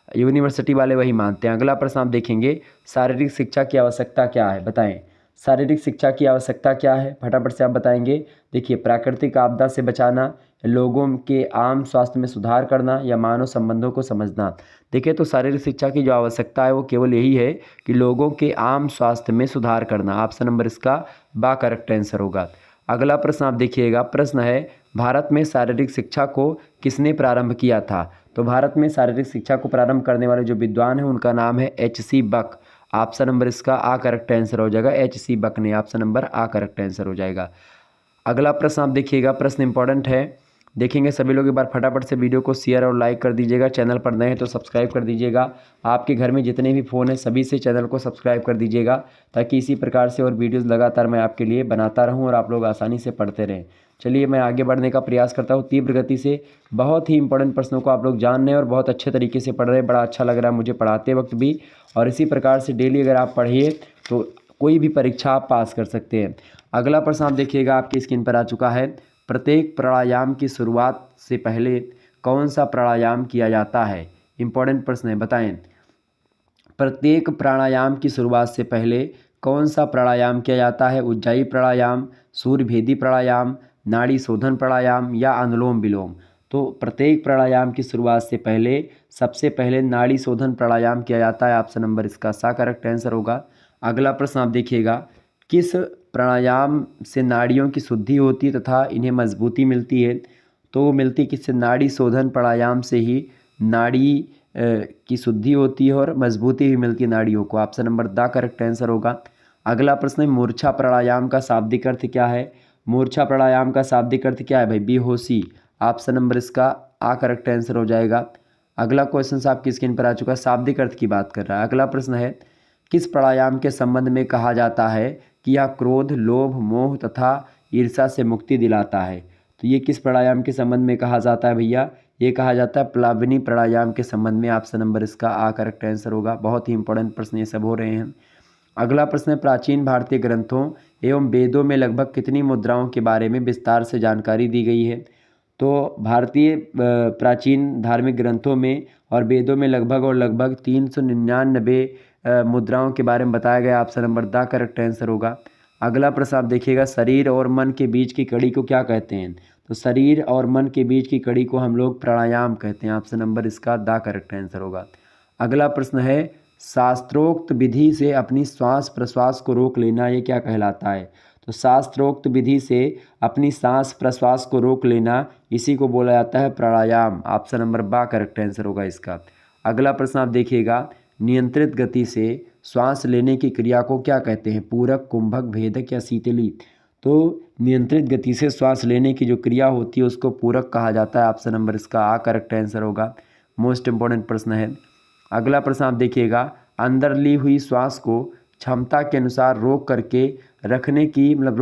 यूनिवर्सिटी वाले वही मानते हैं। अगला प्रश्न आप देखेंगे, शारीरिक शिक्षा की आवश्यकता क्या है, बताएं। शारीरिक शिक्षा की आवश्यकता क्या है, फटाफट से आप बताएंगे। देखिए प्राकृतिक आपदा से बचाना, लोगों के आम स्वास्थ्य में सुधार करना, या मानव संबंधों को समझना। देखिए तो शारीरिक शिक्षा की जो आवश्यकता है वो केवल यही है कि लोगों के आम स्वास्थ्य में सुधार करना। ऑप्शन नंबर इसका बा करेक्ट आंसर होगा। अगला प्रश्न आप देखिएगा, प्रश्न है भारत में शारीरिक शिक्षा को किसने प्रारंभ किया था। तो भारत में शारीरिक शिक्षा को प्रारंभ करने वाले जो विद्वान हैं उनका नाम है H.C. बक। ऑप्शन नंबर इसका आ करेक्ट आंसर हो जाएगा, H.C. बक ने, ऑप्शन नंबर आ करेक्ट आंसर हो जाएगा। अगला प्रश्न आप देखिएगा, प्रश्न इंपॉर्टेंट है, देखेंगे सभी लोग एक बार फटाफट से वीडियो को शेयर और लाइक कर दीजिएगा। चैनल पर नए हैं तो सब्सक्राइब कर दीजिएगा। आपके घर में जितने भी फ़ोन हैं सभी से चैनल को सब्सक्राइब कर दीजिएगा, ताकि इसी प्रकार से और वीडियोस लगातार मैं आपके लिए बनाता रहूं और आप लोग आसानी से पढ़ते रहें। चलिए मैं आगे बढ़ने का प्रयास करता हूँ तीव्र गति से। बहुत ही इंपॉर्टेंट प्रश्नों को आप लोग जान रहे हैं और बहुत अच्छे तरीके से पढ़ रहे हैं, बड़ा अच्छा लग रहा है मुझे पढ़ाते वक्त भी। और इसी प्रकार से डेली अगर आप पढ़िए तो कोई भी परीक्षा आप पास कर सकते हैं। अगला प्रश्न आप देखिएगा, आपकी स्क्रीन पर आ चुका है। प्रत्येक प्राणायाम की शुरुआत से पहले कौन सा प्राणायाम किया जाता है। इंपॉर्टेंट प्रश्न है, बताएं। प्रत्येक प्राणायाम की शुरुआत से पहले कौन सा प्राणायाम किया जाता है। उज्जाई प्राणायाम, सूर्यभेदी प्राणायाम, नाड़ी शोधन प्राणायाम, या अनुलोम विलोम। तो प्रत्येक प्राणायाम की शुरुआत से पहले सबसे पहले नाड़ी शोधन प्राणायाम किया जाता है। ऑप्शन नंबर इसका सा करेक्ट आंसर होगा। अगला प्रश्न आप देखिएगा, किस प्राणायाम से नाड़ियों की शुद्धि होती है तथा इन्हें मजबूती मिलती है। तो वो मिलती किससे, नाड़ी शोधन प्राणायाम से ही नाड़ी की शुद्धि होती है और मजबूती भी मिलती है नाड़ियों को। Option number the correct answer होगा। अगला प्रश्न है, मूर्छा प्राणायाम का शाब्दिक अर्थ क्या है। मूर्छा प्राणायाम का शाब्दिक अर्थ क्या है भाई, बेहोशी। ऑप्शन नंबर इसका आ करेक्ट आंसर हो जाएगा। अगला क्वेश्चन आपकी स्क्रीन पर आ चुका है, शाब्दिक अर्थ की बात कर रहा है। अगला प्रश्न है, किस प्राणायाम के संबंध में कहा जाता है कि यह क्रोध, लोभ, मोह तथा ईर्ष्या से मुक्ति दिलाता है। तो ये किस प्राणायाम के संबंध में कहा जाता है भैया, ये कहा जाता है प्लावनी प्राणायाम के संबंध में। ऑप्शन नंबर इसका आ करेक्ट आंसर होगा। बहुत ही इंपॉर्टेंट प्रश्न ये सब हो रहे हैं। अगला प्रश्न है, प्राचीन भारतीय ग्रंथों एवं वेदों में लगभग कितनी मुद्राओं के बारे में विस्तार से जानकारी दी गई है। तो भारतीय प्राचीन धार्मिक ग्रंथों में और वेदों में लगभग 399 मुद्राओं के बारे में बताया गया। Option number the correct answer होगा। अगला प्रश्न आप देखिएगा, शरीर और मन के बीच की कड़ी को क्या कहते हैं? तो शरीर और मन के बीच की कड़ी को हम लोग प्राणायाम कहते हैं। ऑप्शन नंबर इसका द करेक्ट आंसर होगा। अगला प्रश्न है, शास्त्रोक्त विधि से अपनी श्वास प्रश्वास को रोक लेना ये क्या कहलाता है? तो शास्त्रोक्त विधि से अपनी सांस प्रश्वास को रोक लेना इसी को बोला जाता है प्राणायाम। ऑप्शन नंबर बा करेक्ट आंसर होगा इसका। अगला प्रश्न आप देखिएगा, नियंत्रित गति से श्वास लेने की क्रिया को क्या कहते हैं? पूरक, कुंभक, भेदक या शीतली? तो नियंत्रित गति से श्वास लेने की जो क्रिया होती है उसको पूरक कहा जाता है। ऑप्शन नंबर इसका आ करेक्ट आंसर होगा। मोस्ट इंपॉर्टेंट प्रश्न है। अगला प्रश्न आप देखिएगा, अंदर ली हुई श्वास को क्षमता के अनुसार रोक करके रखने की मतलब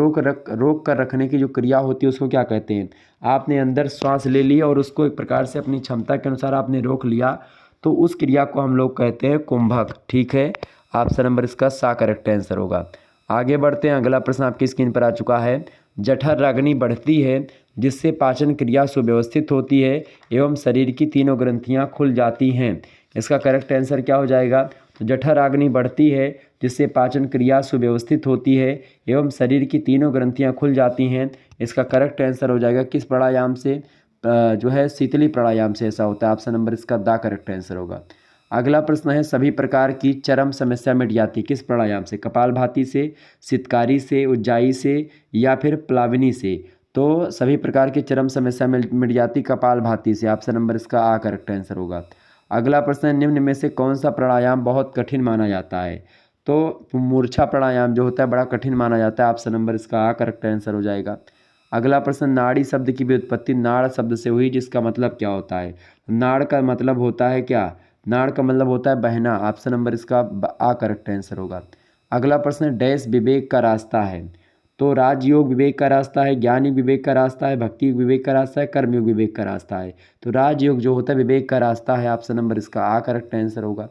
रोक कर रखने की जो क्रिया होती है उसको क्या कहते हैं? आपने अंदर श्वास ले ली और उसको एक प्रकार से अपनी क्षमता के अनुसार आपने रोक लिया तो उस क्रिया को हम लोग कहते हैं कुंभक। ठीक है, ऑप्शन नंबर इसका सा करेक्ट आंसर होगा। आगे बढ़ते हैं। अगला प्रश्न आपकी स्क्रीन पर आ चुका है, जठर अग्नि बढ़ती है जिससे पाचन क्रिया सुव्यवस्थित होती है एवं शरीर की तीनों ग्रंथियां खुल जाती हैं। इसका करेक्ट आंसर क्या हो जाएगा? तो जठर अग्नि बढ़ती है जिससे पाचन क्रिया सुव्यवस्थित होती है एवं शरीर की तीनों ग्रंथियां खुल जाती हैं। इसका करेक्ट आंसर हो जाएगा किस प्राणायाम से? जो है शीतली प्राणायाम से ऐसा होता है। ऑप्शन नंबर इसका द करेक्ट आंसर होगा। अगला प्रश्न है, सभी प्रकार की चरम समस्या मिट जाती किस प्राणायाम से? कपालभाति से, शीतकारी से, उज्जाई से या फिर प्लावनी से? तो सभी प्रकार की चरम समस्या मिट जाती कपालभाति से। ऑप्शन नंबर इसका आ करेक्ट आंसर होगा। अगला प्रश्न है, निम्न में से कौन सा प्राणायाम बहुत कठिन माना जाता है? तो मूर्छा प्राणायाम जो होता है बड़ा कठिन माना जाता है। ऑप्शन नंबर इसका आ करेक्ट आंसर हो जाएगा। अगला प्रश्न, नाड़ी शब्द की व्युत्पत्ति नाड़ शब्द से हुई जिसका मतलब क्या होता है? नाड़ का मतलब होता है क्या? नाड़ का मतलब होता है बहना। ऑप्शन नंबर इसका आ करेक्ट आंसर होगा। अगला प्रश्न, डैश विवेक का रास्ता है? तो राजयोग विवेक का रास्ता है, ज्ञान योग विवेक का रास्ता है, भक्ति योग विवेक का रास्ता है, कर्मयोग विवेक का रास्ता है? तो राजयोग जो होता है विवेक का रास्ता है। ऑप्शन नंबर इसका आ करेक्ट आंसर होगा।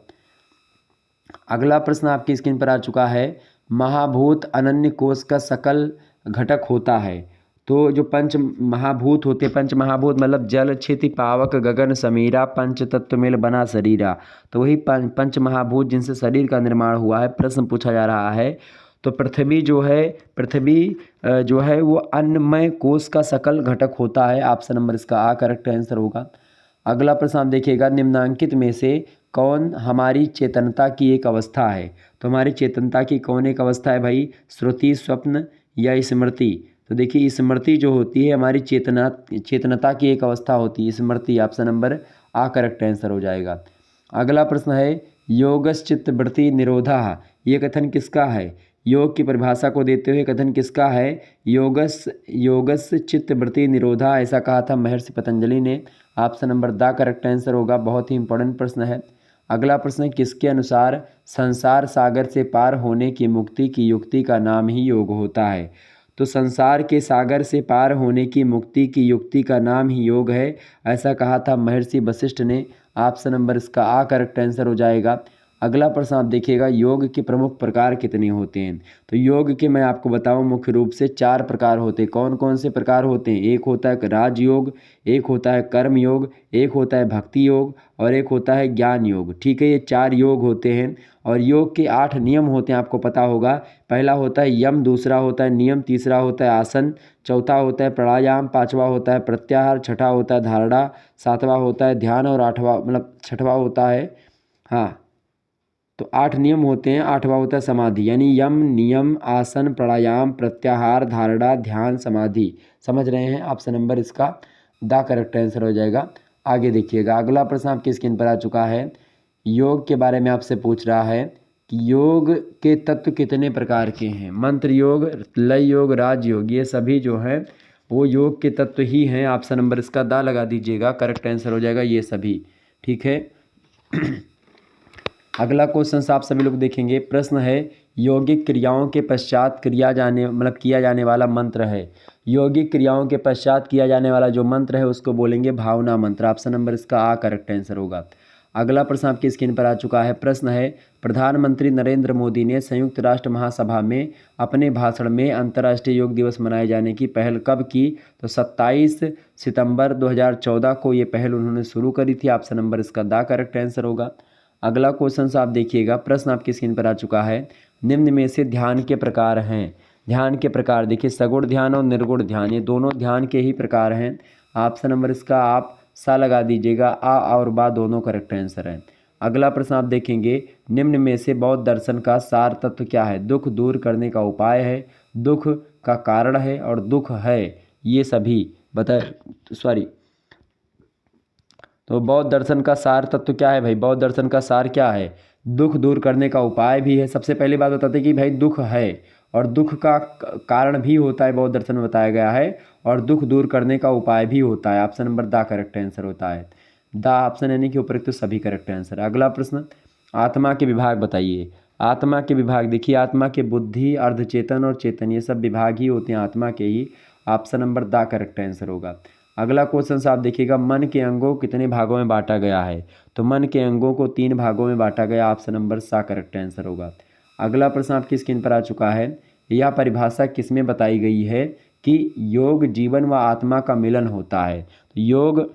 अगला प्रश्न आपकी स्क्रीन पर आ चुका है, महाभूत अनन्य कोश का सकल घटक होता है। तो जो पंच महाभूत होते, पंच महाभूत मतलब जल, क्षिति, पावक, गगन, समीरा, पंच तत्व मेल बना शरीरा। तो वही पंच महाभूत जिनसे शरीर का निर्माण हुआ है। प्रश्न पूछा जा रहा है, तो पृथ्वी जो है वो अन्नमय कोश का सकल घटक होता है। ऑप्शन नंबर इसका आ करेक्ट आंसर होगा। अगला प्रश्न आप देखिएगा, निम्नांकित में से कौन हमारी चेतनता की एक अवस्था है? तो हमारी चेतनता की कौन एक अवस्था है भाई? श्रुति, स्वप्न या स्मृति? तो देखिए स्मृति जो होती है हमारी चेतनता की एक अवस्था होती है स्मृति। ऑप्शन नंबर आ करेक्ट आंसर हो जाएगा। अगला प्रश्न है, योगश्चित्त वृत्ति निरोधा ये कथन किसका है? योग की परिभाषा को देते हुए कथन किसका है? योगस चित्त वृत्ति निरोधा ऐसा कहा था महर्षि पतंजलि ने। Option number the correct answer होगा। बहुत ही इंपॉर्टेंट प्रश्न है। अगला प्रश्न, किसके अनुसार संसार सागर से पार होने की मुक्ति की युक्ति का नाम ही योग होता है? तो संसार के सागर से पार होने की मुक्ति की युक्ति का नाम ही योग है ऐसा कहा था महर्षि वशिष्ठ ने। ऑप्शन नंबर इसका आ करेक्ट आंसर हो जाएगा। अगला प्रश्न आप देखिएगा, योग के प्रमुख प्रकार कितने होते हैं? तो योग के मैं आपको बताऊं मुख्य रूप से 4 प्रकार होते हैं। कौन कौन से प्रकार होते हैं? एक होता है राजयोग, एक होता है कर्म योग, एक होता है भक्ति योग और एक होता है ज्ञान योग। ठीक है, ये 4 योग होते हैं और योग के 8 नियम होते हैं, आपको पता होगा। पहला होता है यम, दूसरा होता है नियम, तीसरा होता है आसन, चौथा होता है प्राणायाम, पाँचवा होता है प्रत्याहार, छठा होता है धारणा, सातवां होता है ध्यान और आठवां मतलब छठवां होता है तो 8 नियम होते हैं। 8वां होता है समाधि, यानी यम, नियम, आसन, प्राणायाम, प्रत्याहार, धारणा, ध्यान, समाधि। समझ रहे हैं? ऑप्शन नंबर इसका द करेक्ट आंसर हो जाएगा। आगे देखिएगा, अगला प्रश्न आपकी स्क्रीन पर आ चुका है। योग के बारे में आपसे पूछ रहा है कि योग के तत्व कितने प्रकार के हैं? मंत्र योग, लय योग, राजयोग ये सभी जो हैं वो योग के तत्व ही हैं। ऑप्शन नंबर इसका द लगा दीजिएगा, करेक्ट आंसर हो जाएगा ये सभी। ठीक है। अगला क्वेश्चन आप सभी लोग देखेंगे। प्रश्न है, यौगिक क्रियाओं के पश्चात किया जाने वाला मंत्र है। यौगिक क्रियाओं के पश्चात किया जाने वाला जो मंत्र है उसको बोलेंगे भावना मंत्र। ऑप्शन नंबर इसका आ करेक्ट आंसर होगा। अगला प्रश्न आपकी स्क्रीन पर आ चुका है। प्रश्न है, प्रधानमंत्री नरेंद्र मोदी ने संयुक्त राष्ट्र महासभा में अपने भाषण में अंतर्राष्ट्रीय योग दिवस मनाए जाने की पहल कब की? तो 27 सितंबर 2014 को ये पहल उन्होंने शुरू करी थी। ऑप्शन नंबर इसका द करेक्ट आंसर होगा। अगला क्वेश्चन आप देखिएगा। प्रश्न आपकी स्क्रीन पर आ चुका है। निम्न में से ध्यान के प्रकार हैं। ध्यान के प्रकार देखिए, सगुण ध्यान और निर्गुण ध्यान, ये दोनों ध्यान के ही प्रकार हैं। ऑप्शन नंबर इसका आप सा लगा दीजिएगा। आ और बा दोनों करेक्ट आंसर हैं। अगला प्रश्न आप देखेंगे, निम्न में से बौद्ध दर्शन का सार तत्व क्या है? दुख दूर करने का उपाय है, दुख का कारण है और दुख है, ये सभी तो बौद्ध दर्शन का सार तत्व क्या है भाई? बौद्ध दर्शन का सार क्या है? दुख दूर करने का उपाय भी है। सबसे पहली बात बताते हैं कि भाई दुख है और दुख का कारण भी होता है, बौद्ध दर्शन में बताया गया है, और दुख दूर करने का उपाय भी होता है। Option number the correct answer होता है। द ऑप्शन यानी कि उपयुक्त सभी करेक्ट आंसर। अगला प्रश्न, आत्मा के विभाग बताइए। आत्मा के विभाग देखिए, आत्मा के बुद्धि, अर्धचेतन और चेतन, ये सब विभाग ही होते हैं आत्मा के ही। Option number the correct answer होगा। अगला क्वेश्चन आप देखिएगा, मन के अंगों को कितने भागों में बांटा गया है? तो मन के अंगों को 3 भागों में बांटा गया। ऑप्शन नंबर सा करेक्ट आंसर होगा। अगला प्रश्न आपकी स्क्रीन पर आ चुका है। यह परिभाषा किसमें बताई गई है कि योग जीवन व आत्मा का मिलन होता है? तो योग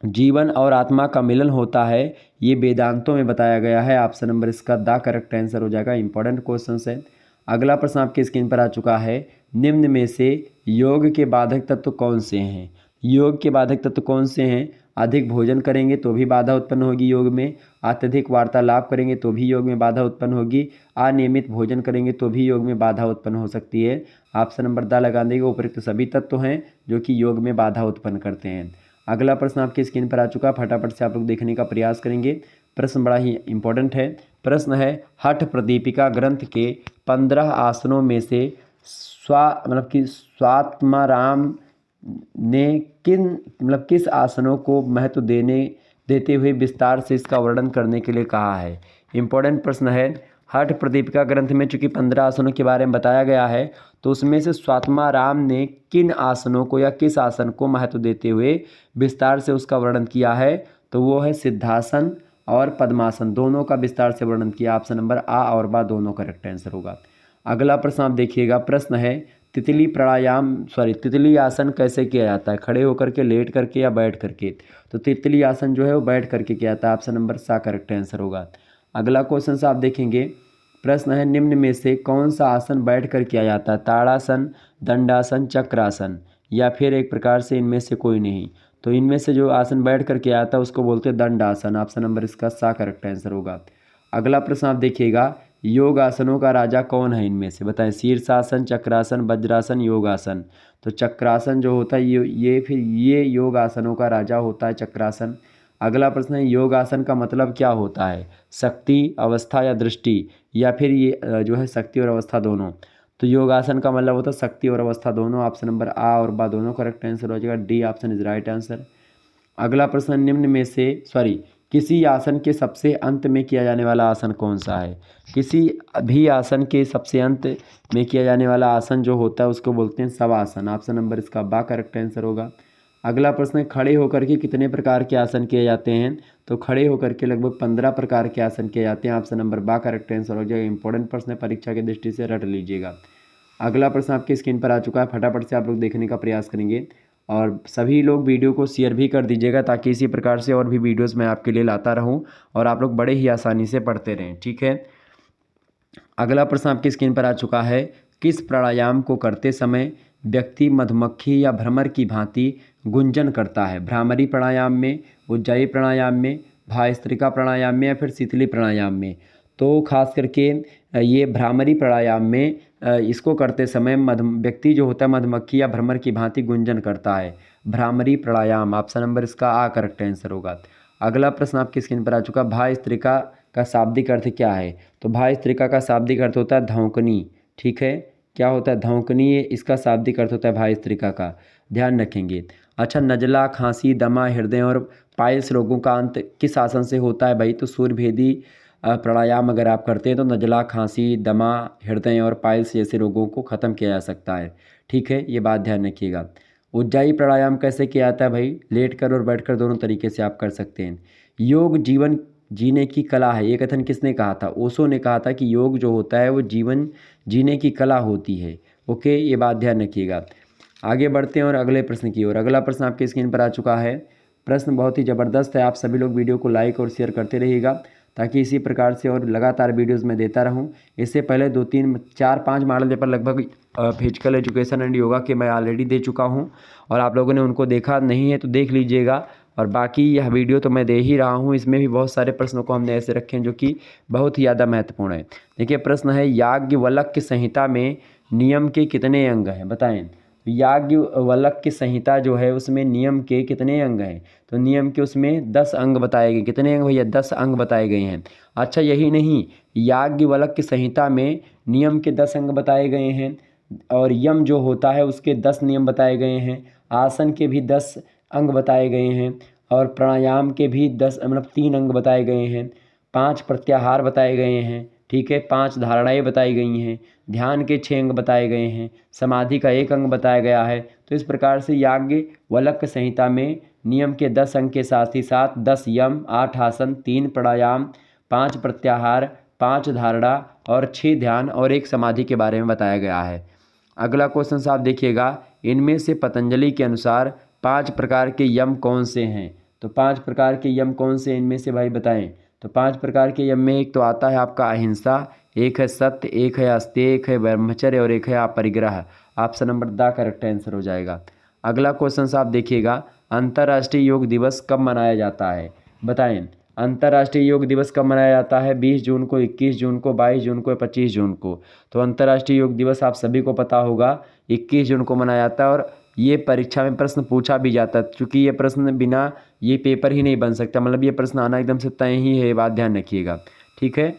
जीवन और आत्मा का मिलन होता है, ये वेदांतों में बताया गया है। ऑप्शन नंबर इसका द करेक्ट आंसर हो जाएगा। इंपॉर्टेंट क्वेश्चन है। अगला प्रश्न आपकी स्क्रीन पर आ चुका है। निम्न में से योग के बाधक तत्व कौन से हैं? योग के बाधक तत्व कौन से हैं? अधिक भोजन करेंगे तो भी बाधा उत्पन्न होगी योग में, अत्यधिक वार्तालाप करेंगे तो भी योग में बाधा उत्पन्न होगी, अनियमित भोजन करेंगे तो भी योग में बाधा उत्पन्न हो सकती है। ऑप्शन नंबर द लगा देंगे। उपयुक्त सभी तत्व हैं जो कि योग में बाधा उत्पन्न करते हैं। अगला प्रश्न आपकी स्क्रीन पर आ चुका है, फटाफट से आप लोग देखने का प्रयास करेंगे। प्रश्न बड़ा ही इंपॉर्टेंट है। प्रश्न है, हठ प्रदीपिका ग्रंथ के 15 आसनों में से स्वात्माराम ने किस आसनों को महत्व देते हुए विस्तार से इसका वर्णन करने के लिए कहा है? इंपॉर्टेंट प्रश्न है। हठ प्रदीपिका ग्रंथ में चूंकि 15 आसनों के बारे में बताया गया है, तो उसमें से स्वात्माराम ने किन आसनों को या किस आसन को महत्व देते हुए विस्तार से उसका वर्णन किया है? तो वो है सिद्धासन और पद्मासन, दोनों का विस्तार से वर्णन किया। ऑप्शन नंबर आ और बा दोनों करेक्ट आंसर होगा। अगला प्रश्न आप देखिएगा। प्रश्न है, तितली आसन कैसे किया जाता है? खड़े होकर के, लेट करके या बैठ करके? तो तितली आसन जो है वो बैठ करके किया जाता है। ऑप्शन नंबर सा करेक्ट आंसर होगा। अगला क्वेश्चन आप देखेंगे। प्रश्न है, निम्न में से कौन सा आसन बैठ कर किया जाता है? ताड़ासन, दंडासन, चक्रासन, या फिर एक प्रकार से इनमें से कोई नहीं? तो इनमें से जो आसन बैठ कर किया जाता है उसको बोलते हैं दंडासन। ऑप्शन नंबर इसका सा करेक्ट आंसर होगा। अगला प्रश्न आप देखिएगा, योग आसनों का राजा कौन है? इनमें से बताएं। शीर्षासन, चक्रासन, वज्रासन, योगासन। तो चक्रासन जो होता है ये योग आसनों का राजा होता है, चक्रासन। अगला प्रश्न है, योग आसन का मतलब क्या होता है? शक्ति, अवस्था या दृष्टि, या फिर ये जो है शक्ति और अवस्था दोनों? तो योगासन का मतलब होता है शक्ति और अवस्था दोनों। ऑप्शन नंबर आ और बा दोनों करेक्ट आंसर हो जाएगा। D option is right answer. अगला प्रश्न, निम्न में से किसी आसन के सबसे अंत में किया जाने वाला आसन कौन सा है? किसी भी आसन के सबसे अंत में किया जाने वाला आसन जो होता है उसको बोलते हैं शवासन। ऑप्शन नंबर इसका बा करेक्ट आंसर होगा। अगला प्रश्न है, खड़े होकर के कितने प्रकार के आसन किए जाते हैं? तो खड़े होकर के लगभग 15 प्रकार के आसन किए जाते हैं। ऑप्शन नंबर बा करेक्ट आंसर हो जाएगा। इंपॉर्टेंट प्रश्न है, परीक्षा की दृष्टि से रट लीजिएगा। अगला प्रश्न आपकी स्क्रीन पर आ चुका है, फटाफट से आप लोग देखने का प्रयास करेंगे और सभी लोग वीडियो को शेयर भी कर दीजिएगा ताकि इसी प्रकार से और भी वीडियोस मैं आपके लिए लाता रहूं और आप लोग बड़े ही आसानी से पढ़ते रहें। ठीक है। अगला प्रश्न आपकी स्क्रीन पर आ चुका है, किस प्राणायाम को करते समय व्यक्ति मधुमक्खी या भ्रमर की भांति गुंजन करता है? भ्रामरी प्राणायाम में, उज्जाई प्राणायाम में, भास्त्रिका प्राणायाम में, या फिर शीतली प्राणायाम में? तो खास करके ये भ्रामरी प्राणायाम में इसको करते समय व्यक्ति जो होता है मधुमक्खी या भ्रमर की भांति गुंजन करता है। भ्रामरी प्राणायाम। ऑप्शन नंबर इसका आ करेक्ट आंसर होगा। अगला प्रश्न आपकी स्क्रीन पर आ चुका, भास्त्रिका का शाब्दिक अर्थ क्या है? तो भास्त्रिका का शाब्दिक अर्थ होता है धौंकनी। ठीक है, क्या होता है? धौंकनी, इसका शाब्दिक अर्थ होता है भास्त्रिका का, ध्यान रखेंगे। अच्छा, नज़ला, खांसी, दमा, हृदय और पाइल्स रोगों का अंत किस आसन से होता है भाई? तो सूर्यभेदी प्राणायाम अगर आप करते हैं तो नज़ला, खांसी, दमा, हृदय और पाइल्स जैसे रोगों को ख़त्म किया जा सकता है। ठीक है, ये बात ध्यान रखिएगा। उज्जाई प्राणायाम कैसे किया जाता है भाई? लेट कर और बैठ कर दोनों तरीके से आप कर सकते हैं। योग जीवन जीने की कला है। ये कथन किसने कहा था? ओशो ने कहा था कि योग जो होता है वो जीवन जीने की कला होती है। ओके, ये बात ध्यान रखिएगा। आगे बढ़ते हैं और अगले प्रश्न की ओर। अगला प्रश्न आपके स्क्रीन पर आ चुका है। प्रश्न बहुत ही ज़बरदस्त है। आप सभी लोग वीडियो को लाइक और शेयर करते रहिएगा ताकि इसी प्रकार से और लगातार वीडियोज़ मैं देता रहूँ। इससे पहले 2 3 4 5 मॉडल पेपर लगभग फिजिकल एजुकेशन एंड योगा के मैं ऑलरेडी दे चुका हूँ और आप लोगों ने उनको देखा नहीं है तो देख लीजिएगा। और बाकी यह वीडियो तो मैं दे ही रहा हूँ, इसमें भी बहुत सारे प्रश्नों को हमने ऐसे रखे हैं जो कि बहुत ही ज़्यादा महत्वपूर्ण है। देखिए प्रश्न है, याज्ञवल्क्य संहिता में नियम के कितने अंग हैं? बताएं। याज्ञवल्क्य संहिता जो है उसमें नियम के कितने अंग हैं? तो नियम के उसमें 10 अंग बताए गए। कितने अंग भैया? 10 अंग बताए गए हैं। अच्छा यही नहीं, याज्ञवल्क्य संहिता में नियम के 10 अंग बताए गए हैं और यम जो होता है उसके 10 नियम बताए गए हैं। आसन के भी 10 अंग बताए गए हैं और प्राणायाम के भी 10 मतलब 3 अंग बताए गए हैं। 5 प्रत्याहार बताए गए हैं, ठीक है। 5 धारणाएं बताई गई हैं। ध्यान के 6 अंग बताए गए हैं। समाधि का 1 अंग बताया गया है। तो इस प्रकार से याज्ञवल्क्य संहिता में नियम के 10 अंग के साथ ही साथ 10 यम, 8 आसन, 3 प्राणायाम, 5 प्रत्याहार, 5 धारणा और 6 ध्यान और 1 समाधि के बारे में बताया गया है। अगला क्वेश्चन साहब देखिएगा, इनमें से पतंजलि के अनुसार 5 प्रकार के यम कौन से हैं? तो 5 प्रकार के यम कौन से इनमें से भाई बताएं। तो 5 प्रकार के यम में एक तो आता है आपका अहिंसा, एक है सत्य, एक है अस्तेय, एक है ब्रह्मचर्य और एक है अपरिग्रह। Option number the correct answer हो जाएगा। अगला क्वेश्चन साहब देखिएगा, अंतर्राष्ट्रीय योग दिवस कब मनाया जाता है? बताएं। अंतर्राष्ट्रीय योग दिवस कब मनाया जाता है? 20 जून को, 21 जून को, 22 जून को, 25 जून को। तो अंतर्राष्ट्रीय योग दिवस आप सभी को पता होगा 21 जून को मनाया जाता है और ये परीक्षा में प्रश्न पूछा भी जाता है क्योंकि ये प्रश्न बिना ये पेपर ही नहीं बन सकता, मतलब ये प्रश्न आना एकदम से तय ही है, ये बात ध्यान रखिएगा, ठीक है।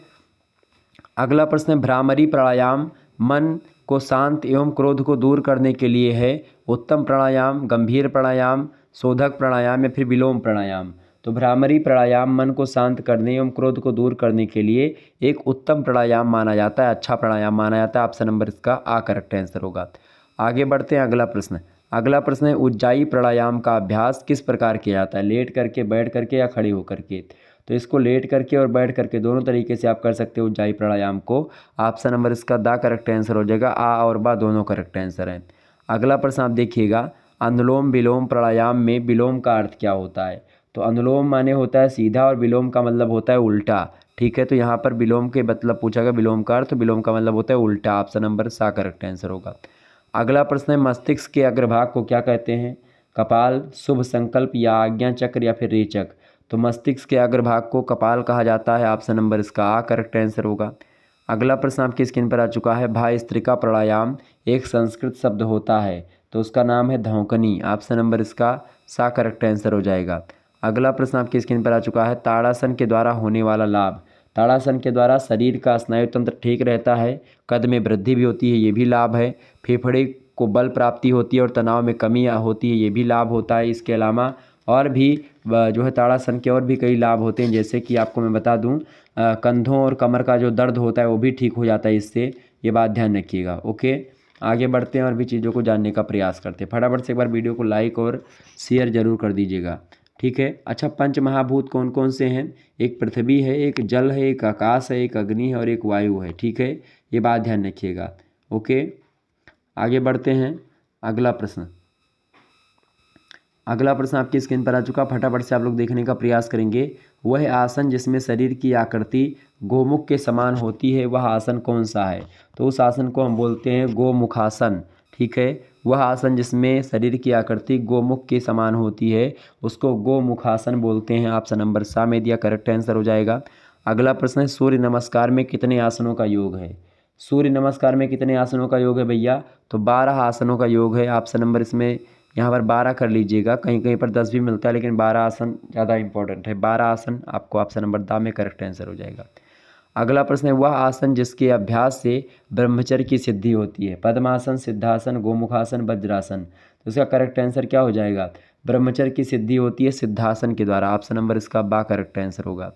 अगला प्रश्न है, भ्रामरी प्राणायाम मन को शांत एवं क्रोध को दूर करने के लिए है। उत्तम प्राणायाम, गंभीर प्राणायाम, शोधक प्राणायाम या फिर विलोम प्राणायाम। तो भ्रामरी प्राणायाम मन को शांत करने एवं क्रोध को दूर करने के लिए एक उत्तम प्राणायाम माना जाता है, अच्छा प्राणायाम माना जाता है। ऑप्शन नंबर इसका आ करेक्ट आंसर होगा। आगे बढ़ते हैं। अगला प्रश्न है, उज्जाई प्राणायाम का अभ्यास किस प्रकार किया जाता है? लेट करके, बैठ करके या खड़े होकर के? तो इसको लेट करके और बैठ करके दोनों तरीके से आप कर सकते हो उज्जाई प्राणायाम को। ऑप्शन नंबर इसका द करेक्ट आंसर हो जाएगा। आ और बा दोनों करेक्ट आंसर हैं। अगला प्रश्न आप देखिएगा, अनुलोम विलोम प्राणायाम में विलोम का अर्थ क्या होता है? तो अनुलोम माने होता है सीधा और विलोम का मतलब होता है उल्टा, ठीक है। तो यहाँ पर विलोम के मतलब पूछा गया, विलोम का अर्थ, विलोम का मतलब होता है उल्टा। ऑप्शन नंबर सा करेक्ट आंसर होगा। अगला प्रश्न है, मस्तिष्क के अग्रभाग को क्या कहते हैं? कपाल, शुभ संकल्प या आज्ञा चक्र या फिर रेचक? तो मस्तिष्क के अग्रभाग को कपाल कहा जाता है। ऑप्शन नंबर इसका आ करेक्ट आंसर होगा। अगला प्रश्न आपकी स्क्रीन पर आ चुका है, भास्त्रिका प्राणायाम एक संस्कृत शब्द होता है तो उसका नाम है धौंकनी। ऑप्शन नंबर इसका सा करेक्ट आंसर हो जाएगा। अगला प्रश्न आपकी स्क्रीन पर आ चुका है, ताड़ासन के द्वारा होने वाला लाभ। ताड़ासन के द्वारा शरीर का स्नायु तंत्र ठीक रहता है, कद में वृद्धि भी होती है, ये भी लाभ है। फेफड़े को बल प्राप्ति होती है और तनाव में कमी होती है, ये भी लाभ होता है। इसके अलावा और भी जो है ताड़ासन के और भी कई लाभ होते हैं, जैसे कि आपको मैं बता दूं, कंधों और कमर का जो दर्द होता है वो भी ठीक हो जाता है इससे, ये बात ध्यान रखिएगा। ओके, आगे बढ़ते हैं और भी चीज़ों को जानने का प्रयास करते हैं। फटाफट से एक बार वीडियो को लाइक और शेयर जरूर कर दीजिएगा, ठीक है। अच्छा, पंच महाभूत कौन कौन से हैं? एक पृथ्वी है, एक जल है, एक आकाश है, एक अग्नि है और एक वायु है, ठीक है। ये बात ध्यान रखिएगा। ओके, आगे बढ़ते हैं। अगला प्रश्न आपकी स्क्रीन पर आ चुका, फटाफट से आप लोग देखने का प्रयास करेंगे। वह आसन जिसमें शरीर की आकृति गोमुख के समान होती है, वह आसन कौन सा है? तो उस आसन को हम बोलते हैं गोमुखासन, ठीक है। वह आसन जिसमें शरीर की आकृति गोमुख के समान होती है उसको गोमुखासन बोलते हैं। ऑप्शन नंबर सा में दिया करेक्ट आंसर हो जाएगा। अगला प्रश्न है, सूर्य नमस्कार में कितने आसनों का योग है? सूर्य नमस्कार में कितने आसनों का योग है भैया? तो 12 आसनों का योग है। ऑप्शन नंबर इसमें यहाँ पर 12 कर लीजिएगा, कहीं कहीं पर 10 भी मिलता है लेकिन 12 आसन ज़्यादा इंपॉर्टेंट है। 12 आसन आपको ऑप्शन नंबर द में करेक्ट आंसर हो जाएगा। अगला प्रश्न है, वह आसन जिसके अभ्यास से ब्रह्मचर्य की सिद्धि होती है? पद्मासन, सिद्धासन, गोमुखासन, वज्रासन। तो इसका करेक्ट आंसर क्या हो जाएगा? ब्रह्मचर्य की सिद्धि होती है सिद्धासन के द्वारा। ऑप्शन नंबर इसका बा करेक्ट आंसर होगा।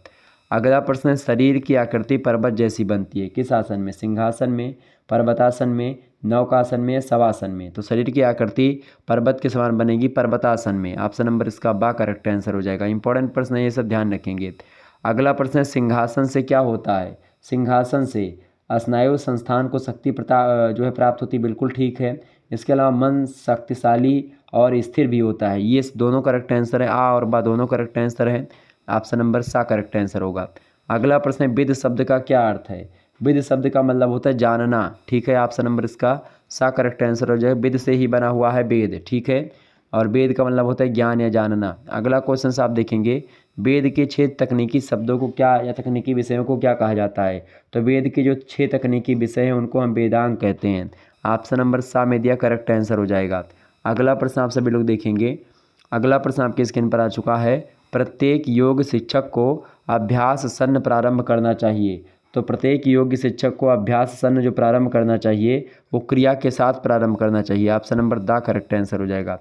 अगला प्रश्न है, शरीर की आकृति पर्वत जैसी बनती है किस आसन में? सिंहासन में, पर्वतासन में, नौकासन में या शवासन में? तो शरीर की आकृति पर्वत के समान बनेगी पर्वतासन में। ऑप्शन नंबर इसका बा करेक्ट आंसर हो जाएगा। इंपॉर्टेंट प्रश्न है, ये सब ध्यान रखेंगे। अगला प्रश्न है सिंहासन से क्या होता है? सिंहासन से स्नायु संस्थान को शक्ति जो है प्राप्त होती, बिल्कुल ठीक है। इसके अलावा मन शक्तिशाली और स्थिर भी होता है। ये दोनों करेक्ट आंसर है, आ और बा दोनों करेक्ट आंसर है। ऑप्शन नंबर सा करेक्ट आंसर होगा। अगला प्रश्न है विद शब्द का क्या अर्थ है? विद शब्द का मतलब होता है जानना, ठीक है। ऑप्शन नंबर इसका सा करेक्ट आंसर हो जाएगा। विद से ही बना हुआ है वेद, ठीक है। और वेद का मतलब होता है ज्ञान या जानना। अगला क्वेश्चन आप देखेंगे, वेद के 6 तकनीकी शब्दों को क्या या तकनीकी विषयों को क्या कहा जाता है? तो वेद के जो 6 तकनीकी विषय हैं उनको हम वेदांग कहते हैं। ऑप्शन नंबर सा में दिया करेक्ट आंसर हो जाएगा। अगला प्रश्न आप सभी लोग देखेंगे। अगला प्रश्न आपके स्क्रीन पर आ चुका है, प्रत्येक योग शिक्षक को अभ्यास सन्न प्रारंभ करना चाहिए। तो प्रत्येक योग शिक्षक को अभ्यास सन्न जो प्रारंभ करना चाहिए वो क्रिया के साथ प्रारंभ करना चाहिए। ऑप्शन नंबर दा करेक्ट आंसर हो जाएगा,